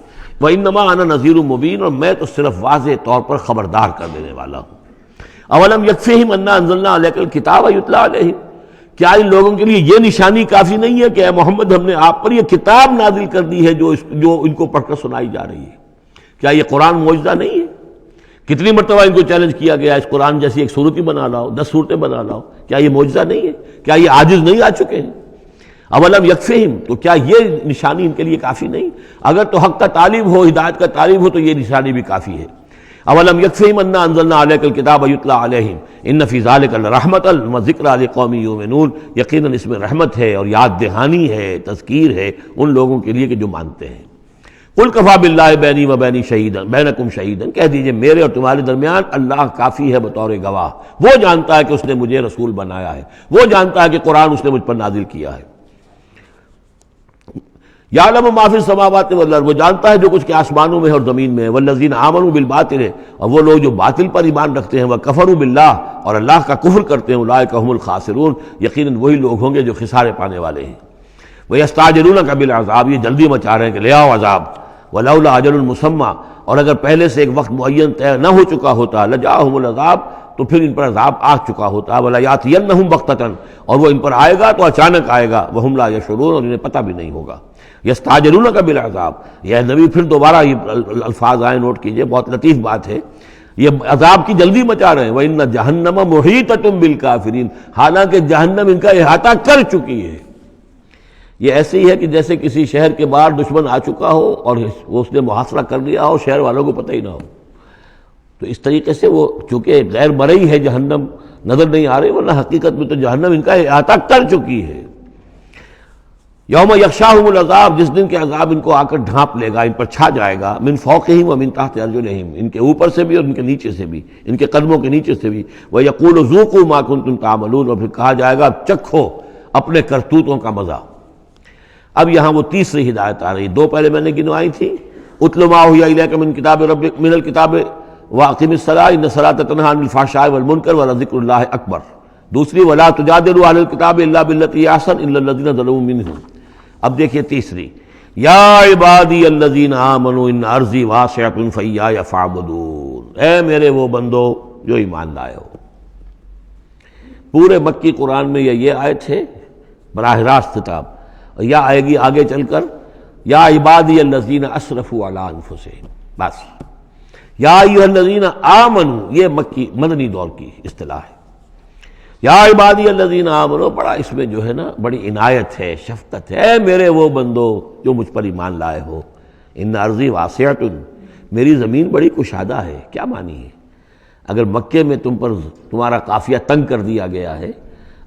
وَإِنَّمَا أَنَا نَذِيرٌ مُّبِينٌ، اور میں تو صرف واضح طور پر خبردار کر دینے والا ہوں۔ أَوَلَمْ يَكْفِهِمْ أَنَّا أَنزَلْنَا عَلَيْكَ الْكِتَابَ يُتْلَىٰ عَلَيْهِمْ، کیا ان لوگوں کے لیے یہ نشانی کافی نہیں ہے کہ اے محمد ہم نے آپ پر یہ کتاب نازل کر دی ہے جو ان کو پڑھ کر سنائی جا رہی ہے؟ کیا یہ قرآن معجزہ نہیں ہے؟ کتنی مرتبہ ان کو چیلنج کیا گیا اس قرآن جیسی ایک صورت ہی بنا لاؤ، 10 صورتیں بنا لاؤ، کیا یہ معجزہ نہیں ہے؟ کیا یہ عاجز نہیں آ چکے ہیں؟ اولم یکفہم، تو کیا یہ نشانی ان کے لیے کافی نہیں؟ اگر تو حق کا طالب ہو، ہدایت کا طالب ہو تو یہ نشانی بھی کافی ہے۔ اولم یکفہم انا انزلنا علیک الکتاب یتلی علیہم ان فی ذلک لرحمۃ وذکری لقوم یؤمنون، یقیناً اس میں رحمت ہے اور یاد دہانی ہے، تذکیر ہے ان لوگوں کے لیے کہ جو مانتے ہیں۔ قل کفی باللہ بینی و بین شہیدا بینکم شہیدا، کہہ دیجئے میرے اور تمہارے درمیان اللہ کافی ہے بطور گواہ، وہ جانتا ہے کہ اس نے مجھے رسول بنایا ہے، وہ جانتا ہے کہ قرآن اس نے مجھ پر نازل کیا ہے۔ یعلم ما فی السماوات والارض، وہ جانتا ہے جو کچھ کہ آسمانوں میں ہے اور زمین میں ہے، والذین آمنوا بالباطل، اور وہ لوگ جو باطل پر ایمان رکھتے ہیں، وکفروا باللہ، اور اللہ کا کفر کرتے ہیں، اولئک هم الخاسرون، یقیناً وہی لوگ ہوں گے جو خسارے پانے والے ہیں۔ وَيَسْتَعْجِلُونَكَ بِالْعَذَابِ، یہ جلدی مچا رہے ہیں کہ لے آؤ عذاب، وَلَوْلَا أَجَلٌ مُّسَمًّى، اور اگر پہلے سے ایک وقت معین طے نہ ہو چکا ہوتا، لَجَاءَهُمُ الْعَذَابُ، تو پھر ان پر عذاب آ چکا ہوتا، وَلَا يَأْتِيَنَّهُمْ بَغْتَةً، اور وہ ان پر آئے گا تو اچانک آئے گا، وَهُمْ لَا يَشْعُرُونَ، اور انہیں پتہ بھی نہیں ہوگا۔ یستعجلونک بالعذاب، یہ نبی پھر دوبارہ یہ الفاظ آئے، نوٹ کیجئے، بہت لطیف بات ہے، یہ عذاب کی جلدی مچا رہے ہیں۔ وَإِنَّ جَهَنَّمَ مُحِيطَةٌ بِالْكَافِرِينَ، حالانکہ جہنم ان کا احاطہ کر چکی ہے۔ یہ ایسے ہی ہے کہ جیسے کسی شہر کے باہر دشمن آ چکا ہو اور اس نے محاصرہ کر لیا ہو، شہر والوں کو پتہ ہی نہ ہو، تو اس طریقے سے وہ چونکہ غیر مرئی ہے جہنم، نظر نہیں آ رہی، ورنہ حقیقت میں تو جہنم ان کا احاطہ کر چکی ہے۔ یوم یغشاہم العذاب، جس دن کے عذاب ان کو آ کر ڈھانپ لے گا، ان پر چھا جائے گا، من فوقہم ومن تحت ارجلہم، ان کے اوپر سے بھی اور ان کے نیچے سے بھی، ان کے قدموں کے نیچے سے بھی۔ ویقول ذوقوا ما کنتم تعملون، اور پھر کہا جائے گا چکھو اپنے کرتوتوں کا مزہ۔ اب یہاں وہ تیسری ہدایت آ رہی، دو پہلے میں نے گنوائی تھی، اتل ما اوحی الیک من کتاب ربک من الکتاب واقم الصلاۃ ان الصلاۃ تنہی عن الفحشاء والمنکر ولذکر اللہ اکبر، دوسری ولا تجادلوا اہل الکتاب الا بالتی احسن الا الذین ظلموا منہم۔ اب دیکھیے تیسری، یا عبادی الذین آمنوا ان ارضی واسعۃ فایایا فاعبدون، اے میرے وہ بندو جو ایمان لائے ہو۔ پورے مکی قرآن میں یہ آیت ہے براہ راست خطاب، اور یا آئے گی آگے چل کر یا عبادی الذین اسرفوا علی انفسہم، بس یا ایھا الذین آمنوا، یہ مکی مدنی دور کی اصطلاح ہے۔ یا عبادی الذین آمنوا، بڑا اس میں جو ہے نا بڑی عنایت ہے، شفقت ہے، اے میرے وہ بندو جو مجھ پر ایمان لائے ہو، ان ارضی واسعۃ، میری زمین بڑی کشادہ ہے۔ کیا معنی ہے؟ اگر مکے میں تم پر تمہارا قافیہ تنگ کر دیا گیا ہے،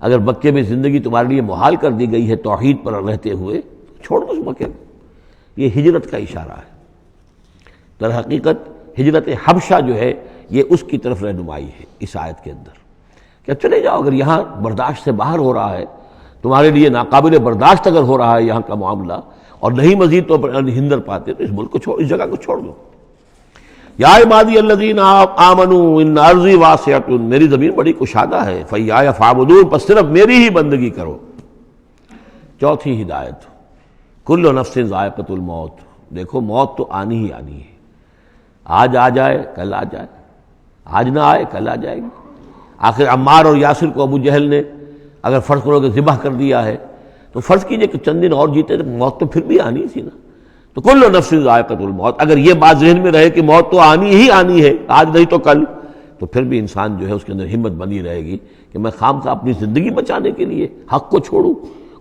اگر مکے میں زندگی تمہارے لیے محال کر دی گئی ہے توحید پر رہتے ہوئے، چھوڑ دو اس مکے کو۔ یہ ہجرت کا اشارہ ہے، در حقیقت ہجرت حبشہ جو ہے یہ اس کی طرف رہنمائی ہے اس آیت کے اندر، کہ چلے جاؤ، اگر یہاں برداشت سے باہر ہو رہا ہے، تمہارے لیے ناقابل برداشت اگر ہو رہا ہے یہاں کا معاملہ، اور نہیں مزید تو ہندر پاتے، تو اس ملک کو چھوڑ، اس جگہ کو چھوڑ دو۔ یا عبادی الذین آمنوا ان ارضی واسعۃ، میری زمین بڑی کشادہ ہے، فایایا فاعبدون، پس صرف میری ہی بندگی کرو۔ چوتھی ہدایت، کل نفس ذائقۃ الموت، دیکھو موت تو آنی ہی آنی ہے، آج آ جائے کل آ جائے، آج نہ آئے کل آ جائے گی۔ آخر عمار اور یاسر کو ابو جہل نے اگر فرض کرو کہ ذبح کر دیا ہے، تو فرض کیجئے کہ چند دن اور جیتے تو موت تو پھر بھی آنی تھی نا۔ تو کل نفس ذائقۃ الموت، اگر یہ بات ذہن میں رہے کہ موت تو آنی ہی آنی ہے، آج نہیں تو کل، تو پھر بھی انسان جو ہے اس کے اندر ہمت بنی رہے گی کہ میں خامخواہ اپنی زندگی بچانے کے لیے حق کو چھوڑوں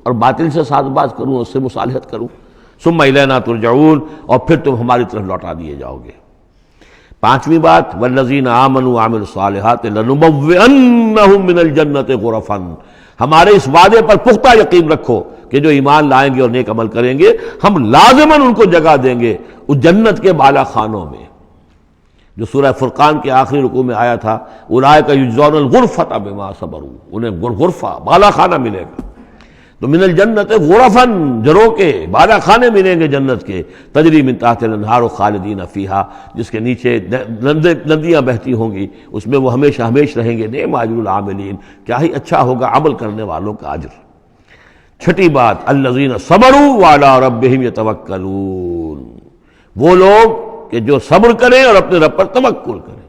اور باطل سے ساز باز کروں، اس سے مصالحت کروں۔ ثم الینا ترجعون، اور پھر تم ہماری طرف لوٹا دیے جاؤ گے۔ پانچویں بات، والذین آمنوا وعملوا الصالحات لنبوئنہم من الجنۃ غرفا، ہمارے اس وعدے پر پختہ یقین رکھو کہ جو ایمان لائیں گے اور نیک عمل کریں گے، ہم لازماً ان کو جگہ دیں گے اس جنت کے بالا خانوں میں، جو سورہ فرقان کے آخری رکوع میں آیا تھا، اولئک یجزون الغرفۃ بما صبروا، انہیں غرفہ بالا خانہ ملے گا۔ تو من الجنت غرفاً، جروں کے بالا خانے ملیں گے جنت کے، تجری من تحت الانہار خالدین فیہا، جس کے نیچے ندیاں بہتی ہوں گی، اس میں وہ ہمیشہ ہمیشہ رہیں گے۔ نعم اجر العاملین، کیا ہی اچھا ہوگا عمل کرنے والوں کا اجر۔ چھٹی بات، الذین صبروا وعلی ربہم یتوکلون، وہ لوگ کہ جو صبر کریں اور اپنے رب پر توکل کریں۔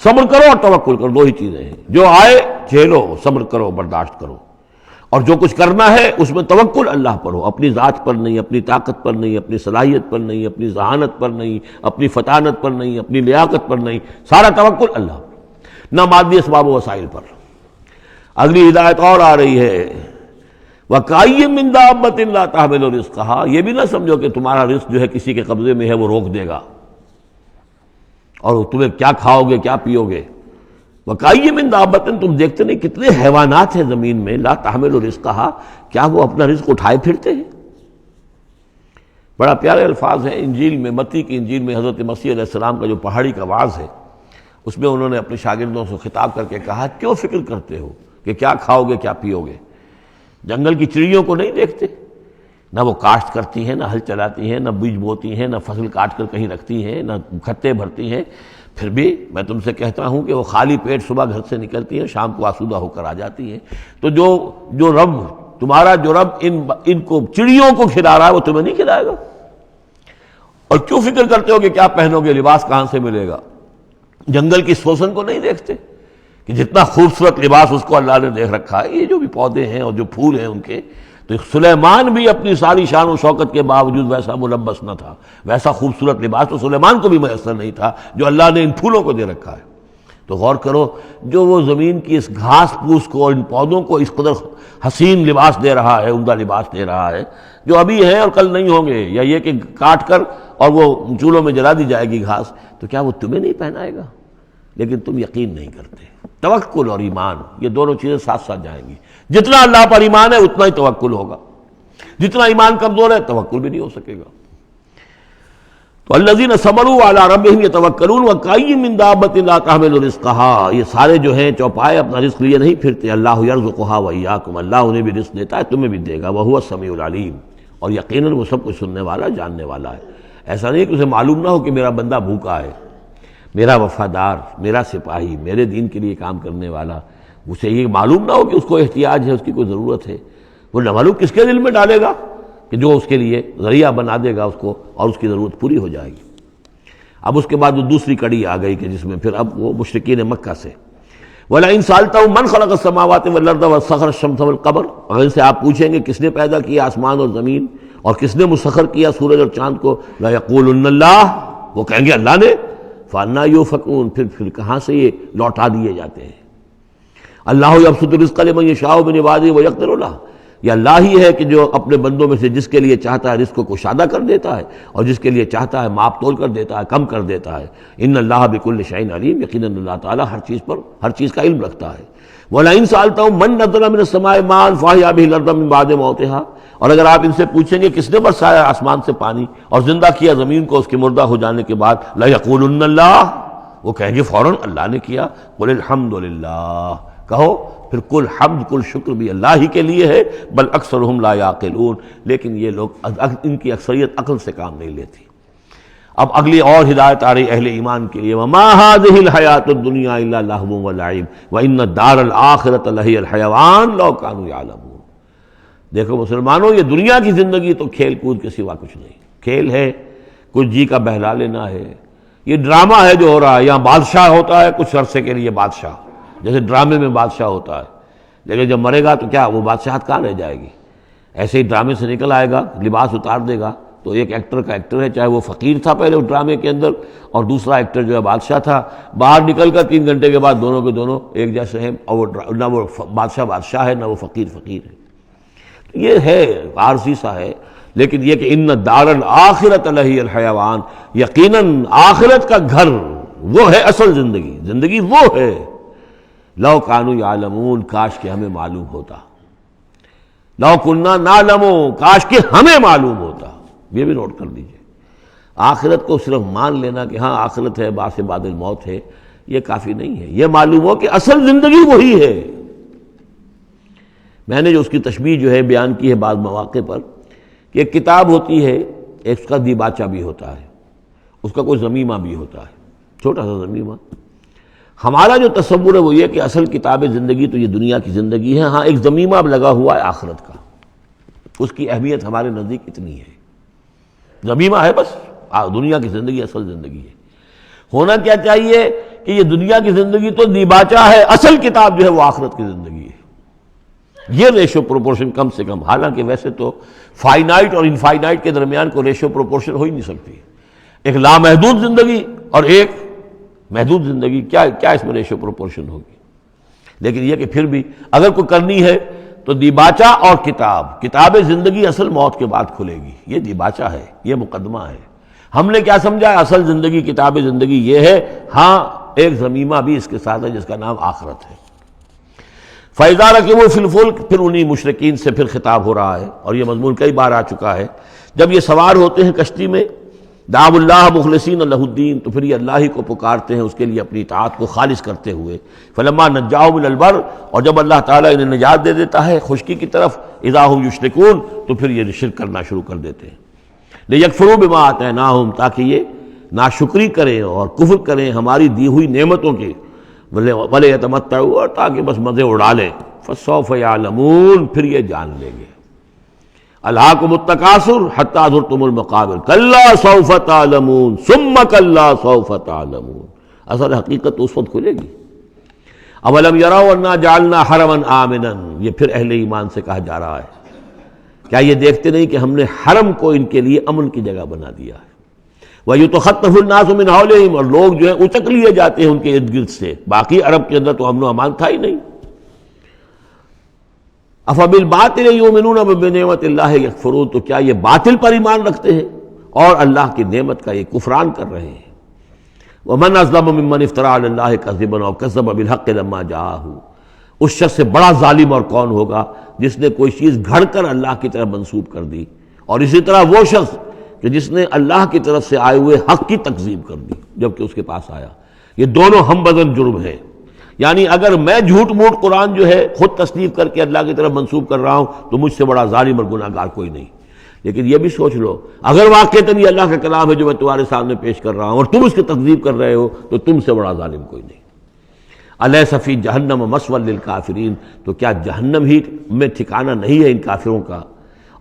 صبر کرو اور توکل کرو، دو ہی چیزیں ہیں، جو آئے جھیلو، صبر کرو، برداشت کرو، اور جو کچھ کرنا ہے اس میں توکل اللہ پر ہو، اپنی ذات پر نہیں، اپنی طاقت پر نہیں، اپنی صلاحیت پر نہیں، اپنی ذہانت پر نہیں، اپنی فطانت پر نہیں، اپنی لیاقت پر نہیں، سارا توکل اللہ پر، نہ مادی اسباب و وسائل پر۔ اگلی ہدایت اور آ رہی ہے، وَكَأَيٍّ مِّن دَابَّةٍ لَّا تَحْمِلُ رِزْقَهَا، یہ بھی نہ سمجھو کہ تمہارا رزق جو ہے کسی کے قبضے میں ہے وہ روک دے گا، اور تمہیں کیا کھاؤ گے کیا پیو گے۔ وَكَأَيٍّ مِّن دَابَّةٍ، تم دیکھتے نہیں کتنے حیوانات ہیں زمین میں، لا تحمل رزقها، کیا وہ اپنا رزق اٹھائے پھرتے ہیں؟ بڑا پیارے الفاظ ہیں انجیل میں، متی کی انجیل میں حضرت مسیح علیہ السلام کا جو پہاڑی کا وعظ ہے، اس میں انہوں نے اپنے شاگردوں سے خطاب کر کے کہا، کیوں فکر کرتے ہو کہ کیا کھاؤ گے کیا پیو گے؟ جنگل کی چڑیوں کو نہیں دیکھتے نہ وہ کاشت کرتی ہیں، نہ ہل چلاتی ہیں، نہ بیج بوتی ہیں، نہ فصل کاٹ کر کہیں رکھتی ہیں، نہ کھتے بھرتی ہیں، پھر بھی میں تم سے کہتا ہوں کہ وہ خالی پیٹ صبح گھر سے نکلتی ہیں، شام کو آسودہ ہو کر آ جاتی ہیں۔ تو جو رب تمہارا جو رب ان کو چڑیوں کو کھلا رہا ہے وہ تمہیں نہیں کھلائے گا؟ اور کیوں فکر کرتے ہو کہ کیا پہنو گے، لباس کہاں سے ملے گا؟ جنگل کی سوسن کو نہیں دیکھتے کہ جتنا خوبصورت لباس اس کو اللہ نے دیکھ رکھا ہے؟ یہ جو بھی پودے ہیں اور جو پھول ہیں ان کے، تو سلیمان بھی اپنی ساری شان و شوکت کے باوجود ویسا ملبس نہ تھا، ویسا خوبصورت لباس تو سلیمان کو بھی میسر نہیں تھا جو اللہ نے ان پھولوں کو دے رکھا ہے۔ تو غور کرو، جو وہ زمین کی اس گھاس پھوس کو اور ان پودوں کو اس قدر حسین لباس دے رہا ہے، عمدہ لباس دے رہا ہے، جو ابھی ہیں اور کل نہیں ہوں گے، یا یہ کہ کاٹ کر اور وہ چولہوں میں جلا دی جائے گی گھاس، تو کیا وہ تمہیں نہیں پہنائے گا؟ لیکن تم یقین نہیں کرتے۔ توکل اور ایمان، یہ دونوں چیزیں ساتھ ساتھ جائیں گی۔ جتنا اللہ پر ایمان ہے اتنا ہی توکل ہوگا، جتنا ایمان کمزور ہے توکل بھی نہیں ہو سکے گا۔ تو الذین صبروا علی ربہم یتوکلون وکأی من دابۃ لا تحمل رزقها، یہ سارے جو ہیں چوپائے اپنا رزق لیے نہیں پھرتے، اللہ یرزقها وایاکم، اللہ انہیں بھی رزق دیتا ہے، تمہیں بھی دے گا، وہو السمیع العلیم، اور یقیناً وہ سب کچھ سننے والا جاننے والا ہے۔ ایسا نہیں کہ اسے معلوم نہ ہو کہ میرا بندہ بھوکا ہے، میرا وفادار، میرا سپاہی، میرے دین کے لیے کام کرنے والا، اسے یہ معلوم نہ ہو کہ اس کو احتیاج ہے، اس کی کوئی ضرورت ہے۔ وہ نہ معلوم کس کے دل میں ڈالے گا کہ جو اس کے لیے ذریعہ بنا دے گا اس کو، اور اس کی ضرورت پوری ہو جائے گی۔ اب اس کے بعد وہ دوسری کڑی آ گئی کہ جس میں پھر اب وہ مشرکین مکہ سے وَلَئِن سَأَلْتَهُم مَّن خَلَقَ السَّمَاوَاتِ وَالْأَرْضَ وَسَخَّرَ الشَّمْسَ وَالْقَمَرَ، اگر ان سے آپ پوچھیں گے کس نے پیدا کیا آسمان اور زمین اور کس نے مسخر کیا سورج اور چاند کو، لَيَقُولُنَّ اللَّهُ، وہ کہیں گے اللہ نے، فَأَنَّىٰ يُؤْفَكُونَ، پھر کہاں سے یہ لوٹا دیے جاتے ہیں۔ اللہ یبسط الرزق لمن یشاء من عبادہ ویقدر لہ، یہ اللہ ہی ہے کہ جو اپنے بندوں میں سے جس کے لیے چاہتا ہے رزق کو کشادہ کر دیتا ہے، اور جس کے لیے چاہتا ہے ماپ تول کر دیتا ہے، کم کر دیتا ہے۔ ان اللہ بکل شیء علیم، یقیناً اللہ تعالیٰ ہر چیز کا علم رکھتا ہے۔ وَلَئِن سَأَلْتَهُم مَّن نَّزَّلَ مِنَ السَّمَاءِ مَاءً فَأَحْيَا بِهِ الْأَرْضَ مِن بَعْدِ مَوْتِهَا، اور اگر آپ ان سے پوچھیں گے کس نے برسایا آسمان سے پانی اور زندہ کیا زمین کو اس کے مردہ ہو جانے کے بعد، لَيَقُولُنَّ اللَّهُ، وہ کہیں گے فوراً اللہ نے کیا۔ قُلِ الْحَمْدُ لِلَّهِ، کہو پھر کل حمد کل شکر بھی اللہ ہی کے لیے ہے، بل اکثرہم لا یعقلون، لیکن یہ لوگ، ان کی اکثریت عقل سے کام نہیں لیتی۔ اب اگلی اور ہدایت آ رہی اہل ایمان کے لیے، وما هذه الحیاۃ الدنیا الا لہو ولعب وان الدار الآخرۃ لہی الحیوان لو کانوا یعلمون۔ دیکھو مسلمانوں، یہ دنیا کی زندگی تو کھیل کود کے سوا کچھ نہیں، کھیل ہے، کچھ جی کا بہلا لینا ہے، یہ ڈرامہ ہے جو ہو رہا ہے۔ یہاں بادشاہ ہوتا ہے کچھ عرصے کے لیے، بادشاہ جیسے ڈرامے میں بادشاہ ہوتا ہے، لیکن جب مرے گا تو کیا وہ بادشاہت کہاں رہ جائے گی؟ ایسے ہی ڈرامے سے نکل آئے گا، لباس اتار دے گا تو ایک ایکٹر کا ایکٹر ہے، چاہے وہ فقیر تھا پہلے اس ڈرامے کے اندر، اور دوسرا ایکٹر جو ہے بادشاہ تھا، باہر نکل کر 3 گھنٹے کے بعد دونوں کے دونوں ایک جیسے ہیں، اور وہ نہ وہ بادشاہ ہے نہ وہ فقیر ہے۔ یہ ہے عارضی سا ہے، لیکن یہ کہ ان الدار الآخرۃ لہی الحیوان، یقیناً آخرت کا گھر وہ ہے اصل زندگی وہ ہے۔ لو کانوا یعلمون، کاش کہ ہمیں معلوم ہوتا، لو کنا نعلم، کاش کہ ہمیں معلوم ہوتا۔ یہ بھی نوٹ کر لیجئے، آخرت کو صرف مان لینا کہ ہاں آخرت ہے، بعد سے بعد الموت ہے، یہ کافی نہیں ہے۔ یہ معلوم ہو کہ اصل زندگی وہی ہے۔ میں نے جو اس کی تشبیہ جو ہے بیان کی ہے بعض مواقع پر، کہ ایک کتاب ہوتی ہے، اس کا دیباچہ بھی ہوتا ہے، اس کا کوئی ضمیمہ بھی ہوتا ہے، چھوٹا سا ضمیمہ۔ ہمارا جو تصور ہے وہ یہ کہ اصل کتاب زندگی تو یہ دنیا کی زندگی ہے، ہاں ایک ضمیمہ اب لگا ہوا ہے آخرت کا، اس کی اہمیت ہمارے نزدیک اتنی ہے۔ ضمیمہ ہے بس، دنیا کی زندگی اصل زندگی ہے۔ ہونا کیا چاہیے کہ یہ دنیا کی زندگی تو دیباچہ ہے، اصل کتاب جو ہے وہ آخرت کی زندگی ہے۔ یہ ریشو پروپورشن کم سے کم، حالانکہ ویسے تو فائنائٹ اور انفائنائٹ کے درمیان کوئی ریشو پروپورشن ہو ہی نہیں سکتی، ایک لامحدود زندگی اور ایک محدود زندگی، کیا اس میں ریشو پروپورشن ہوگی؟ لیکن یہ کہ پھر بھی اگر کوئی کرنی ہے تو دیباچہ اور کتاب زندگی اصل موت کے بعد کھلے گی، یہ دیباچہ ہے، یہ مقدمہ ہے۔ ہم نے کیا سمجھا ہے اصل زندگی، کتاب زندگی یہ ہے، ہاں ایک ضمیمہ بھی اس کے ساتھ ہے جس کا نام آخرت ہے۔ فَإِذَا رَكِبُوا فِي الْفُلْكِ، پھر انہی مشرکین سے پھر خطاب ہو رہا ہے، اور یہ مضمون کئی بار آ چکا ہے۔ جب یہ سوار ہوتے ہیں کشتی میں، دعوا اللہ مخلصین لہ الدین، تو پھر یہ اللہ ہی کو پکارتے ہیں اس کے لیے اپنی اطاعت کو خالص کرتے ہوئے. فلما نجاہم الی البر، اور جب اللہ تعالیٰ انہیں نجات دے دیتا ہے خشکی کی طرف، اذا ہم یشرکون، تو پھر یہ شرک کرنا شروع کر دیتے ہیں. لیکفروا بما آتیناہم، تاکہ یہ ناشکری کریں اور کفر کریں ہماری دی ہوئی نعمتوں کی، ولیتمتعوا، اور تاکہ بس مزے اڑا لیں. فسوف یعلمون، پھر یہ جان لیں گے. الہاکم التکاثر حتی زرتم المقابر کلا سوف تعلمون ثم کلا سوف تعلمون. اصل حقیقت اس وقت کھلے گی. اولم یروا انا جعلنا حرما آمنا، یہ پھر اہل ایمان سے کہا جا رہا ہے، کیا یہ دیکھتے نہیں کہ ہم نے حرم کو ان کے لیے امن کی جگہ بنا دیا ہے. وَيُتَخَطَّفُ النَّاسُ مِنْ حَوْلِهِمْ، اور لوگ جو ہیں اچک لیے جاتے ہیں ان کے ارد گرد سے. باقی عرب کے اندر تو امن و امان تھا ہی نہیں. أَفَبِالْبَاطِلِ يُؤْمِنُونَ وَبِنِعْمَةِ اللَّهِ يَكْفُرُونَ، تو کیا یہ باطل پر ایمان رکھتے ہیں اور اللہ کی نعمت کا یہ کفران کر رہے ہیں. وَمَنْ أَظْلَمُ مِمَّنِ افْتَرَىٰ عَلَى اللَّهِ كَذِبًا أَوْ كَذَّبَ بِالْحَقِّ لَمَّا جَاءَهُ، اس شخص سے بڑا ظالم اور کون ہوگا جس نے کوئی چیز گھڑ کر اللہ کی طرف منسوب کر دی، اور اسی طرح وہ شخص کہ جس نے اللہ کی طرف سے آئے ہوئے حق کی تکذیب کر دی جبکہ اس کے پاس آیا. یہ دونوں ہم بدن جرم ہیں. یعنی اگر میں جھوٹ موٹ قرآن جو ہے خود تصنیف کر کے اللہ کی طرف منسوب کر رہا ہوں تو مجھ سے بڑا ظالم اور گناہ گار کوئی نہیں. لیکن یہ بھی سوچ لو، اگر واقعتاً یہ اللہ کا کلام ہے جو میں تمہارے سامنے پیش کر رہا ہوں اور تم اس کی تکذیب کر رہے ہو تو تم سے بڑا ظالم کوئی نہیں. الیس فی جہنم مثوی للکافرین، تو کیا جہنم ہی میں ٹھکانہ نہیں ہے ان کافروں کا.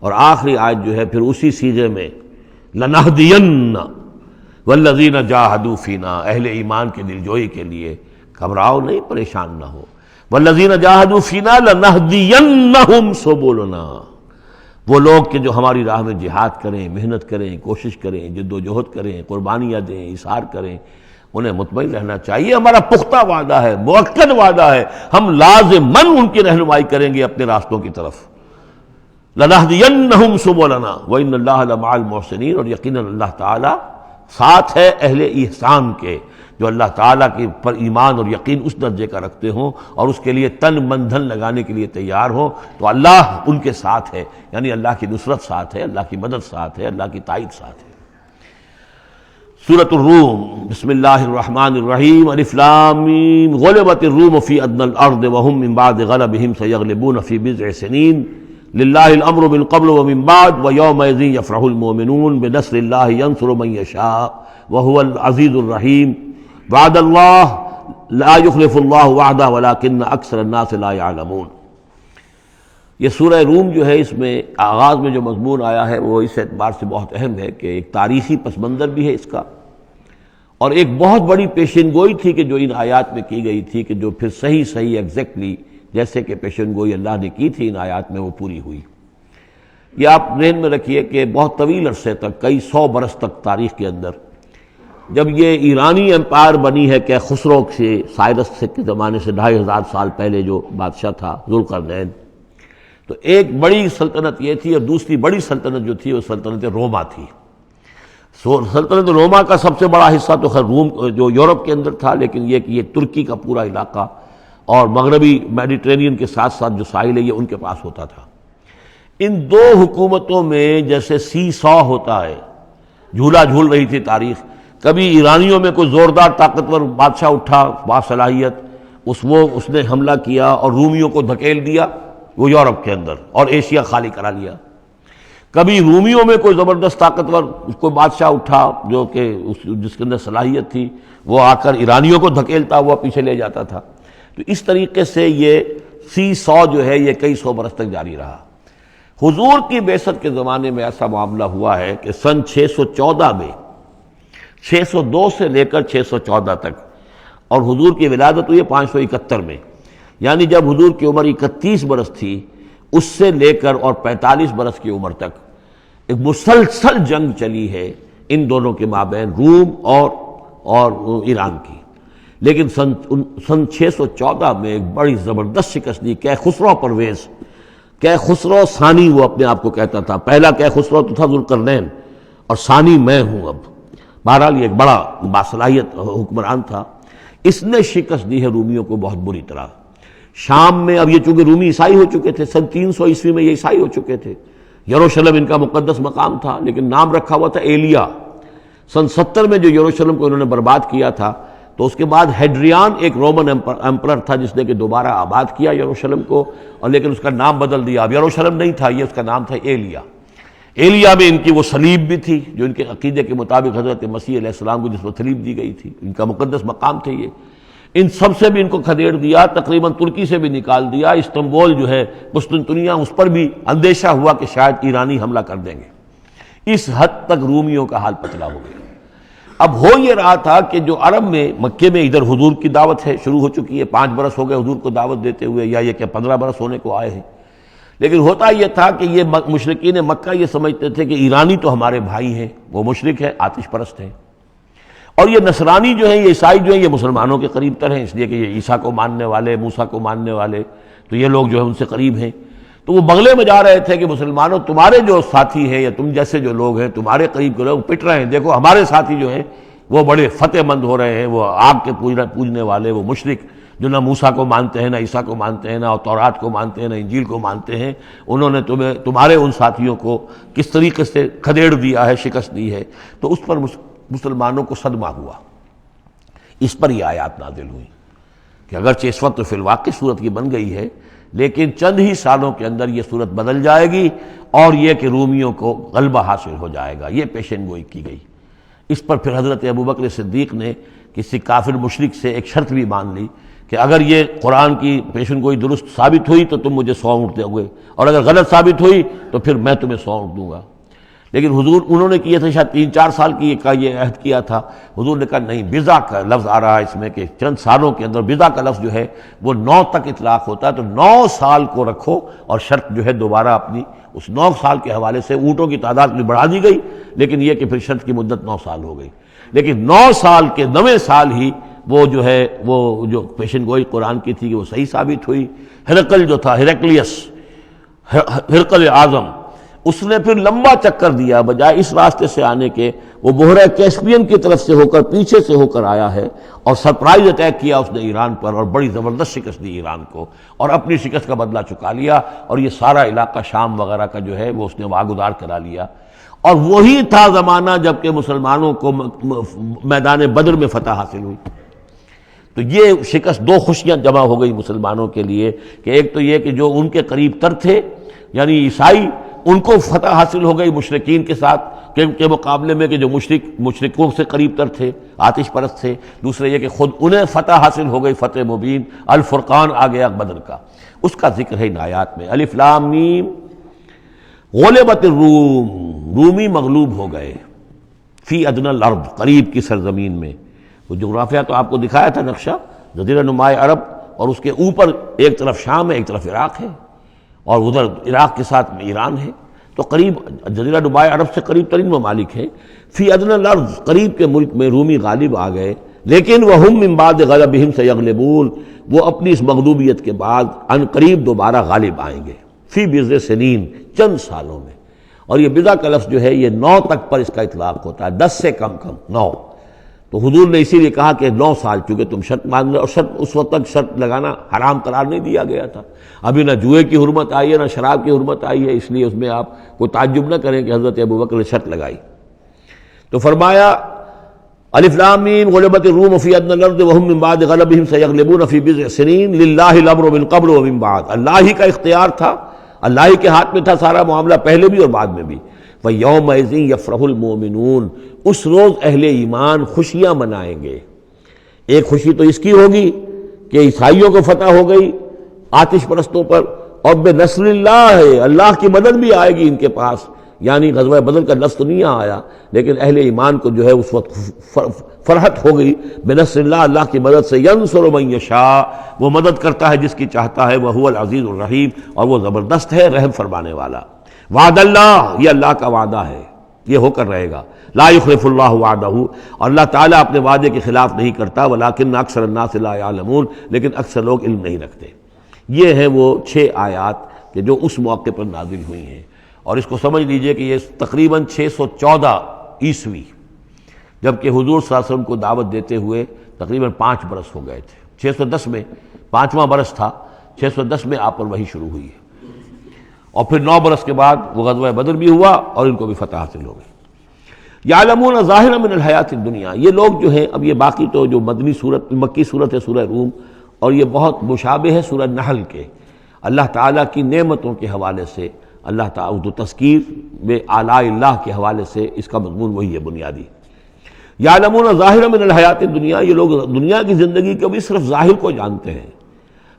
اور آخری آیت جو ہے پھر اسی سیغے میں لنہدین والذین جاہدوا فینا، اہل ایمان کے دلجوئی کے لیے گھبراؤ نہیں، پریشان نہ ہو. والذین جاہدوا فینا لنہدینہم سبلنا، وہ لوگ کہ جو ہماری راہ میں جہاد کریں، محنت کریں، کوشش کریں، جد و جہد کریں، قربانیاں دیں، اظہار کریں، انہیں مطمئن رہنا چاہیے. ہمارا پختہ وعدہ ہے، مؤکد وعدہ ہے، ہم لازماً ان کی رہنمائی کریں گے اپنے راستوں کی طرف. لَنَهْدِيَنَّهُمْ سُبُلَنَا وَإِنَّ اللَّهَ لَمَعَ الْمُحْسِنِينَ، اور یقیناً اللہ تعالیٰ ساتھ ہے اہل احسان کے، جو اللہ تعالیٰ کے پر ایمان اور یقین اس درجے کا رکھتے ہوں اور اس کے لیے تن من دھن لگانے کے لیے تیار ہوں، تو اللہ ان کے ساتھ ہے. یعنی اللہ کی نصرت ساتھ ہے، اللہ کی مدد ساتھ ہے، اللہ کی تائید ساتھ ہے. سورۃ الروم، بسم اللہ الرحمن الرحیم. الف لام میم، غلبت الروم فی ادنی الارض وهم من بعد غلبهم سیغلبون فی بضع سنین للہ الامر من قبل ومن بعد ویومئذ یفرح المؤمنون بنصر اللہ ینصر من یشاء وهو العزیز الرحیم. وعد اللہ لا یخلف اللہ وعدہ ولکن اکثر الناس لا یعلمون. یہ سورہ روم جو ہے، اس میں آغاز میں جو مضمون آیا ہے وہ اس اعتبار سے بہت اہم ہے کہ ایک تاریخی پس منظر بھی ہے اس کا، اور ایک بہت بڑی پیشن گوئی تھی کہ جو ان آیات میں کی گئی تھی، کہ جو پھر صحیح ایگزیکٹلی جیسے کہ پیشن گوئی اللہ نے کی تھی ان آیات میں وہ پوری ہوئی. یہ آپ ذہن میں رکھیے کہ بہت طویل عرصے تک، کئی 100 برس تک تاریخ کے اندر، جب یہ ایرانی امپائر بنی ہے کہ خسرو سے، سائرس کے زمانے سے 2500 سال پہلے جو بادشاہ تھا ذوالقرنین، تو ایک بڑی سلطنت یہ تھی، اور دوسری بڑی سلطنت جو تھی وہ سلطنت روما تھی. سلطنت روما کا سب سے بڑا حصہ تو خیر روم جو یورپ کے اندر تھا، لیکن یہ کہ یہ ترکی کا پورا علاقہ اور مغربی میڈیٹرینین کے ساتھ ساتھ جو ساحل ہے یہ ان کے پاس ہوتا تھا. ان دو حکومتوں میں جیسے سی سو ہوتا ہے، جھولا جھول رہی تھی تاریخ. کبھی ایرانیوں میں کوئی زوردار طاقتور بادشاہ اٹھا باصلاحیت، اس نے حملہ کیا اور رومیوں کو دھکیل دیا وہ یورپ کے اندر اور ایشیا خالی کرا لیا. کبھی رومیوں میں کوئی زبردست طاقتور کوئی بادشاہ اٹھا جو کہ جس کے اندر صلاحیت تھی، وہ آ کر ایرانیوں کو دھکیلتا ہوا پیچھے لے جاتا تھا. تو اس طریقے سے یہ سی 100 جو ہے یہ کئی 100 برس تک جاری رہا. حضور کی بعثت کے زمانے میں ایسا معاملہ ہوا ہے کہ سن 614 میں، 602 سے لے کر 614 تک، اور حضور کی ولادت ہوئی 571 میں، یعنی جب حضور کی عمر 31 برس تھی اس سے لے کر اور 45 برس کی عمر تک ایک مسلسل جنگ چلی ہے ان دونوں کے مابین، روم اور ایران کی. لیکن سن 614 میں ایک بڑی زبردست شکست دی. کیخسرو پرویز، کیخسرو ثانی وہ اپنے آپ کو کہتا تھا، پہلا کیخسرو تو تھا ذوالقرنین اور ثانی میں ہوں. اب بہرحال یہ ایک بڑا باصلاحیت حکمران تھا. اس نے شکست دی ہے رومیوں کو بہت بری طرح. شام میں، اب یہ چونکہ رومی عیسائی ہو چکے تھے، سن 300 عیسوی میں یہ عیسائی ہو چکے تھے. یروشلم ان کا مقدس مقام تھا، لیکن نام رکھا ہوا تھا ایلیا. سن 70 میں جو یروشلم کو انہوں نے برباد کیا تھا، تو اس کے بعد ہیڈریان ایک رومن ایمپرر تھا جس نے کہ دوبارہ آباد کیا یروشلم کو، اور لیکن اس کا نام بدل دیا. اب یروشلم نہیں تھا یہ، اس کا نام تھا ایلیا. ایلیا میں ان کی وہ صلیب بھی تھی جو ان کے عقیدے کے مطابق حضرت مسیح علیہ السلام کو جس پر صلیب دی گئی تھی، ان کا مقدس مقام تھے یہ. ان سب سے بھی ان کو کھدیڑ دیا، تقریباً ترکی سے بھی نکال دیا. استنبول جو ہے قسطنطنیہ، اس پر بھی اندیشہ ہوا کہ شاید ایرانی حملہ کر دیں گے. اس حد تک رومیوں کا حال پتلا ہو گیا. اب ہو یہ رہا تھا کہ جو عرب میں مکے میں ادھر حضور کی دعوت ہے، شروع ہو چکی ہے، 5 برس ہو گئے حضور کو دعوت دیتے ہوئے، یا یہ کہ 15 برس ہونے کو آئے ہیں. لیکن ہوتا یہ تھا کہ یہ مشرکین مکہ یہ سمجھتے تھے کہ ایرانی تو ہمارے بھائی ہیں، وہ مشرک ہے، آتش پرست ہیں، اور یہ نصرانی جو ہیں، یہ عیسائی جو ہیں، یہ مسلمانوں کے قریب تر ہیں، اس لیے کہ یہ عیسیٰ کو ماننے والے، موسیٰ کو ماننے والے، تو یہ لوگ جو ہیں ان سے قریب ہیں. تو وہ بغلے میں جا رہے تھے کہ مسلمانوں تمہارے جو ساتھی ہیں یا تم جیسے جو لوگ ہیں، تمہارے قریب کے لوگ پٹ رہے ہیں، دیکھو ہمارے ساتھی جو ہیں وہ بڑے فتح مند ہو رہے ہیں، وہ آگ کے پوجنے والے، وہ مشرک جو نہ موسیٰ کو مانتے ہیں، نہ عیسیٰ کو مانتے ہیں، نہ تورات کو مانتے ہیں، نہ انجیل کو مانتے ہیں، انہوں نے تمہارے ان ساتھیوں کو کس طریقے سے کھدیڑ دیا ہے، شکست دی ہے. تو اس پر مسلمانوں کو صدمہ ہوا. اس پر یہ آیات نازل ہوئی کہ اگرچہ اس وقت تو فی الواقع صورت یہ بن گئی ہے، لیکن چند ہی سالوں کے اندر یہ صورت بدل جائے گی، اور یہ کہ رومیوں کو غلبہ حاصل ہو جائے گا. یہ پیشن گوئی کی گئی. اس پر پھر حضرت ابوبکر صدیق نے کسی کافر مشرک سے ایک شرط بھی مان لی کہ اگر یہ قرآن کی پیشن گوئی درست ثابت ہوئی تو تم مجھے 100 اونٹ دو گے، اور اگر غلط ثابت ہوئی تو پھر میں تمہیں 100 اونٹ دوں گا. لیکن حضور انہوں نے کیے تھے شاید 3-4 سال کی کا یہ عہد کیا تھا. حضور نے کہا نہیں، بضع کا لفظ آ رہا ہے اس میں کہ چند سالوں کے اندر. بضع کا لفظ جو ہے وہ 9 تک اطلاق ہوتا ہے، تو 9 سال کو رکھو، اور شرط جو ہے دوبارہ اپنی اس 9 سال کے حوالے سے اونٹوں کی تعداد بھی بڑھا دی گئی، لیکن یہ کہ پھر شرط کی مدت 9 سال ہو گئی. لیکن 9 سال کے 9ویں سال ہی وہ جو ہے وہ جو پیشن گوئی قرآن کی تھی کہ وہ صحیح ثابت ہوئی. ہرقل جو تھا، ہرقل اعظم، اس نے پھر لمبا چکر دیا، بجائے اس راستے سے آنے کے وہ بحیرہ کیسپین کی طرف سے ہو کر، پیچھے سے ہو کر آیا ہے، اور سرپرائز اٹیک کیا اس نے ایران پر، اور بڑی زبردست شکست دی ایران کو، اور اپنی شکست کا بدلہ چکا لیا، اور یہ سارا علاقہ شام وغیرہ کا جو ہے وہ اس نے واگزار کرا لیا. اور وہی تھا زمانہ جب کہ مسلمانوں کو میدان بدر میں فتح حاصل ہوئی. تو یہ شکست 2 خوشیاں جمع ہو گئی مسلمانوں کے لیے کہ ایک تو یہ کہ جو ان کے قریب تر تھے یعنی عیسائی، ان کو فتح حاصل ہو گئی مشرکین کے ساتھ کے مقابلے میں کہ جو مشرکوں سے قریب تر تھے، آتش پرست تھے. دوسرے یہ کہ خود انہیں فتح حاصل ہو گئی، فتح مبین، الفرقان آ گیا بدر کا. اس کا ذکر ہے ان آیات میں. الف لام میم غلبت الروم، رومی مغلوب ہو گئے، فی ادنی الارض، قریب کی سرزمین میں. وہ جغرافیہ تو آپ کو دکھایا تھا نقشہ، جزیرہ نمائے عرب، اور اس کے اوپر ایک طرف شام ہے، ایک طرف عراق ہے، اور ادھر عراق کے ساتھ میں ایران ہے. تو قریب جزیرہ نمائے عرب سے قریب ترین ممالک ہیں. فی ادنی الارض، قریب کے ملک میں رومی غالب آ گئے. لیکن وہم من بعد غلبہم سیغلبون، وہ اپنی اس مغلوبیت کے بعد ان قریب دوبارہ غالب آئیں گے. فی بضع سنین، چند سالوں میں. اور یہ بضع کا لفظ جو ہے یہ 9 تک پر اس کا اطلاق ہوتا ہے، 10 سے کم 9. تو حضور نے اسی لیے کہا کہ 9 سال، چونکہ تم شرط مان لو، اور شرط اس وقت تک شرط لگانا حرام قرار نہیں دیا گیا تھا. ابھی نہ جوئے کی حرمت آئی ہے، نہ شراب کی حرمت آئی ہے، اس لیے اس میں آپ کوئی تعجب نہ کریں کہ حضرت ابوبکر نے شرط لگائی. تو فرمایا الف لام میم غلبت الروم فی ادنی الارض وهم من بعد غلبہم سیغلبون فی بضع سنین للہ الامر من قبل ومن بعد. اللہ ہی کا اختیار تھا، اللہ ہی کے ہاتھ میں تھا سارا معاملہ، پہلے بھی اور بعد میں بھی. وَيَوْمَئِذٍ يَفْرَحُ الْمُؤْمِنُونَ، اس روز اہل ایمان خوشیاں منائیں گے. ایک خوشی تو اس کی ہوگی کہ عیسائیوں کو فتح ہو گئی آتش پرستوں پر، اور بے نصر اللہ، اللہ کی مدد بھی آئے گی ان کے پاس. یعنی غزوہ بدر کا لفظ تو نہیں آیا، لیکن اہل ایمان کو جو ہے اس وقت فرحت ہو گئی بے نصر اللہ، اللہ کی مدد سے. ینصر من یشاء، وہ مدد کرتا ہے جس کی چاہتا ہے. وہو العزیز الرحیم، اور وہ زبردست ہے، رحم فرمانے والا. وعد اللہ، یہ اللہ کا وعدہ ہے، یہ ہو کر رہے گا. لا یخلف اللہ وعدہ، اور اللہ تعالیٰ اپنے وعدے کے خلاف نہیں کرتا. ولکن اکثر الناس لا یعلمون، لیکن اکثر لوگ علم نہیں رکھتے. یہ ہیں وہ 6 آیات کہ جو اس موقع پر نازل ہوئی ہیں. اور اس کو سمجھ لیجئے کہ یہ تقریباً 614 عیسوی، جبکہ حضور صلی اللہ علیہ وسلم کو دعوت دیتے ہوئے تقریباً 5 برس ہو گئے تھے. 610 میں 5واں برس تھا، 610 میں آپ پر وحی شروع ہوئی ہے. اور پھر 9 برس کے بعد وہ غزوہ بدر بھی ہوا اور ان کو بھی فتح حاصل ہو گئی. یعلمون ظاہرا من الحیات الدنیا، یہ لوگ جو ہیں، اب یہ باقی تو جو مدنی صورت مکی صورت ہے سورہ روم، اور یہ بہت مشابہ ہے سورہ نحل کے، اللہ تعالیٰ کی نعمتوں کے حوالے سے، اللہ تعالیٰ تو تذکیر بے آلاء اللہ کے حوالے سے اس کا مضمون وہی ہے بنیادی۔ یعلمون ظاہرا من الحیات الدنیا، یہ لوگ دنیا کی زندگی کو بھی صرف ظاہر کو جانتے ہیں،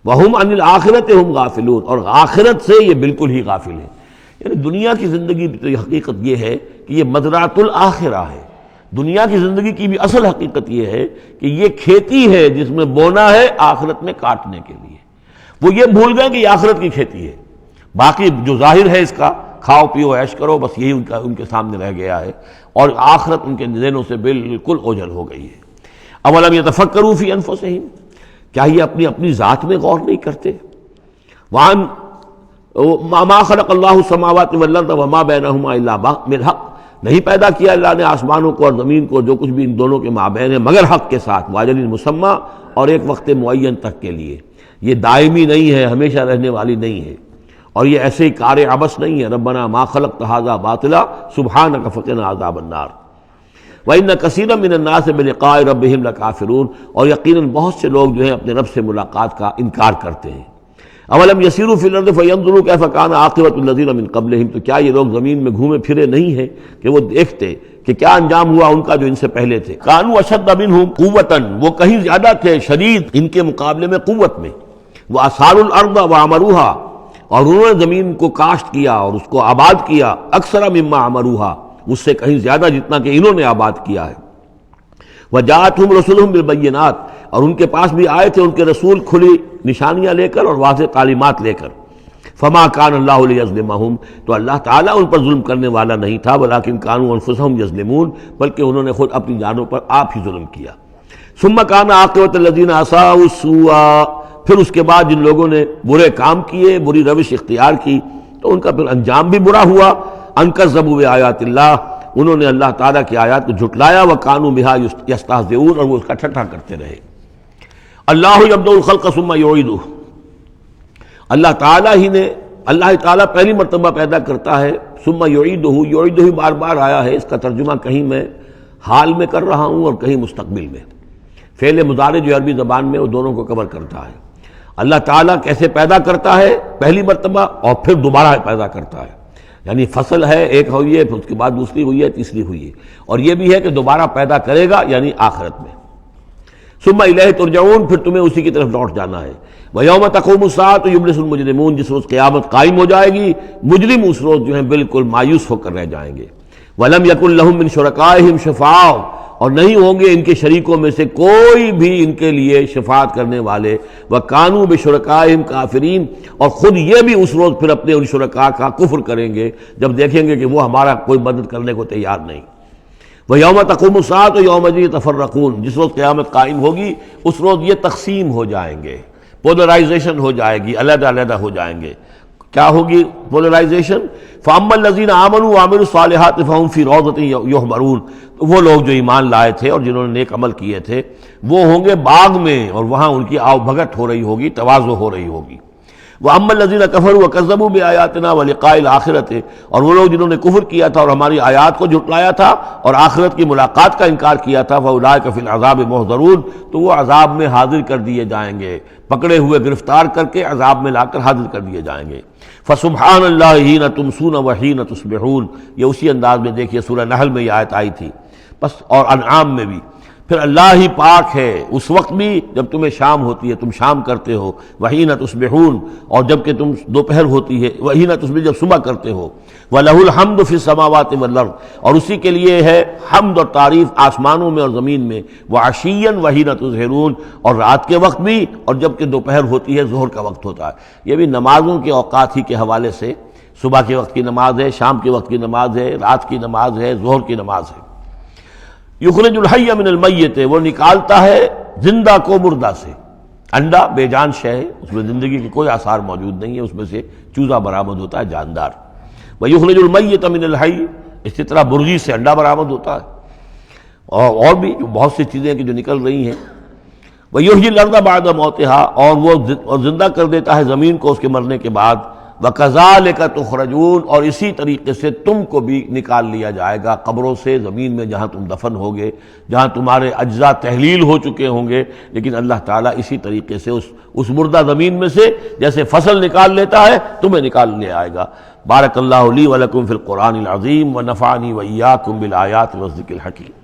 وہم عن الآخرۃ ہم غافلون، اور آخرت سے یہ بالکل ہی غافل ہیں۔ یعنی دنیا کی زندگی تو حقیقت یہ ہے کہ یہ مزرعۃ الآخرہ ہے، دنیا کی زندگی کی بھی اصل حقیقت یہ ہے کہ یہ کھیتی ہے جس میں بونا ہے آخرت میں کاٹنے کے لیے۔ وہ یہ بھول گئے کہ یہ آخرت کی کھیتی ہے، باقی جو ظاہر ہے اس کا کھاؤ پیو عیش کرو، بس یہی ان کے سامنے رہ گیا ہے، اور آخرت ان کے ذہنوں سے بالکل اوجھل ہو گئی ہے۔ اولم یتفکروا فی انفسہم، کیا یہ اپنی ذات میں غور نہیں کرتے؟ وان ما خلق اللہ السماوات والارض وما بینہما الا بالحق، نہیں پیدا کیا اللہ نے آسمانوں کو اور زمین کو، جو کچھ بھی ان دونوں کے مابین ہے، مگر حق کے ساتھ، واجل مسمى، اور ایک وقت معین تک کے لیے۔ یہ دائمی نہیں ہے، ہمیشہ رہنے والی نہیں ہے، اور یہ ایسے ہی کار عبث نہیں ہے۔ ربنا ما خلقت ھذا باطلا سبحانک فقنا عذاب النار وَإِنَّ كَثِيرًا مِّنَ النَّاسِ بِلِقَاءِ رَبِّهِمْ لَكَافِرُونَ، اور یقیناً بہت سے لوگ جو ہیں اپنے رب سے ملاقات کا انکار کرتے ہیں۔ اولم یسیروا فی الارض فینظروا کیف کان عاقبۃ الذین من قبلہم، تو کیا یہ لوگ زمین میں گھومے پھرے نہیں ہیں کہ وہ دیکھتے کہ کیا انجام ہوا ان کا جو ان سے پہلے تھے۔ کانوا اشد منہم قوۃ، وہ کہیں زیادہ تھے شدید ان کے مقابلے میں قوت میں۔ وَأَثَارُوا الْأَرْضَ وَعَمَرُوهَا، اور انہوں نے زمین کو کاشت کیا اور اس کو آباد کیا، اکثر مما عمروها، اس سے کہیں زیادہ جتنا کہ انہوں نے آباد کیا ہے۔ وجاءتهم رسلهم بالبینات، اور ان کے پاس بھی آئے تھے ان کے رسول کھلی نشانیاں لے کر اور واضح تعلیمات لے کر۔ فما کان اللہ لیظلمہم، تو اللہ تعالیٰ ان پر ظلم کرنے والا نہیں تھا، ولکن کانوا انفسہم یظلمون، بلکہ انہوں نے خود اپنی جانوں پر آپ ہی ظلم کیا۔ ثم کان عاقبۃ الذین اساءوا السوء، پھر اس کے بعد جن لوگوں نے برے کام کیے، بری روش اختیار کی، تو ان کا پھر انجام بھی برا ہوا۔ ان کذبوا بآیات اللہ، انہوں نے اللہ تعالیٰ کی آیات کو جھٹلایا، وکانوا بہا یستہزئون، اور وہ اس کا ٹھٹھا کرتے رہے۔ اللہ یبدأ الخلق ثم یعیدہ، اللہ تعالیٰ پہلی مرتبہ پیدا کرتا ہے، ثم یعیدہ، یعیدہ بار بار آیا ہے، اس کا ترجمہ کہیں میں حال میں کر رہا ہوں اور کہیں مستقبل میں۔ فعل مضارع جو عربی زبان میں وہ دونوں کو کور کرتا ہے۔ اللہ تعالیٰ کیسے پیدا کرتا ہے پہلی مرتبہ، اور پھر دوبارہ پیدا کرتا ہے، یعنی فصل ہے ایک ہوئی ہے، پھر اس کے بعد دوسری ہوئی ہے، تیسری ہوئی ہے، اور یہ بھی ہے کہ دوبارہ پیدا کرے گا یعنی آخرت میں۔ ثم الیہ ترجعون، پھر تمہیں اسی کی طرف لوٹ جانا ہے۔ ویوم تقوم الساعۃ یبلس المجرمون، جس روز قیامت قائم ہو جائے گی مجرم اس روز جو ہیں بالکل مایوس ہو کر رہ جائیں گے۔ ولم یکن لہم من شرکائہم شفاع، اور نہیں ہوں گے ان کے شریکوں میں سے کوئی بھی ان کے لیے شفاعت کرنے والے۔ وَكَانُوا بِشُرَكَائِهِمْ كَافِرِينَ، اور خود یہ بھی اس روز پھر اپنے ان شرکاء کا کفر کریں گے جب دیکھیں گے کہ وہ ہمارا کوئی مدد کرنے کو تیار نہیں۔ وَيَوْمَ تَقُومُ السَّاعَةُ يَوْمَئِذٍ يَتَفَرَّقُونَ، جس روز قیامت قائم ہوگی اس روز یہ تقسیم ہو جائیں گے، پولرائزیشن ہو جائے گی، علیحدہ علیحدہ ہو جائیں گے۔ کیا ہوگی پولرائزیشن؟ فَأَمَّا الَّذِينَ آمَنُوا وَعَمِلُوا الصَّالِحَاتِ فَهُمْ فِي رَوْضَةٍ يُحْبَرُونَ، وہ لوگ جو ایمان لائے تھے اور جنہوں نے نیک عمل کیے تھے وہ ہوں گے باغ میں، اور وہاں ان کی آؤ بھگت ہو رہی ہوگی، تواضع ہو رہی ہوگی۔ وَأَمَّا الَّذِينَ كَفَرُوا وَكَذَّبُوا بِآيَاتِنَا وَلِقَاءِ الْآخِرَةِ، اور وہ لوگ جنہوں نے کفر کیا تھا اور ہماری آیات کو جھٹلایا تھا اور آخرت کی ملاقات کا انکار کیا تھا، فَأُولَٰئِكَ فِي الْعَذَابِ مُحْضَرُونَ، تو وہ عذاب میں حاضر کر دیے جائیں گے، پکڑے ہوئے گرفتار کر کے عذاب میں لا کر حاضر کر دیے جائیں گے۔ فَسُبْحَانَ اللَّهِ حِينَ تُمْسُونَ وَحِينَ تُصْبِحُونَ، یہ اسی انداز میں دیکھیے سورہ نحل میں یہ آیت آئی تھی، بس اور انعام میں بھی۔ پھر اللہ ہی پاک ہے اس وقت بھی جب تمہیں شام ہوتی ہے، تم شام کرتے ہو، وحین تصبحون، اور جب کہ تم دوپہر ہوتی ہے، وحین تصبح جب صبح کرتے ہو، وَلَهُ الْحَمْدُ فِي السَّمَاوَاتِ وَالْأَرْضِ، اور اسی کے لیے ہے حمد اور تعریف آسمانوں میں اور زمین میں، وَعَشِيًّا وَحِينَ تُظْهِرُونَ، اور رات کے وقت بھی اور جب کہ دوپہر ہوتی ہے، ظہر کا وقت ہوتا ہے۔ یہ بھی نمازوں کے اوقات ہی کے حوالے سے، صبح کے وقت کی نماز ہے، شام کے وقت کی نماز ہے، رات کی نماز ہے، ظہر کی نماز ہے۔ یخرج الحی من المیت، وہ نکالتا ہے زندہ کو مردہ سے۔ انڈا بے جان شے ہے، اس میں زندگی کے کوئی آثار موجود نہیں ہے، اس میں سے چوزہ برآمد ہوتا ہے جاندار۔ ویخرج المیت من الحی، اسی طرح برغی سے انڈا برآمد ہوتا ہے، اور بھی بہت سی چیزیں کہ جو نکل رہی ہیں۔ ویحیی الارض بعد موتہا، اور وہ زندہ کر دیتا ہے زمین کو اس کے مرنے کے بعد۔ وَكَذَلِكَ تُخْرَجُونَ، اور اسی طریقے سے تم کو بھی نکال لیا جائے گا قبروں سے، زمین میں جہاں تم دفن ہوگے، جہاں تمہارے اجزاء تحلیل ہو چکے ہوں گے، لیکن اللہ تعالیٰ اسی طریقے سے اس مردہ زمین میں سے جیسے فصل نکال لیتا ہے تمہیں نکال لے آئے گا۔ بارک اللہ لی ولکم فی القرآن العظیم ونفعنی وإیاکم بالآیات والذکر الحکیم۔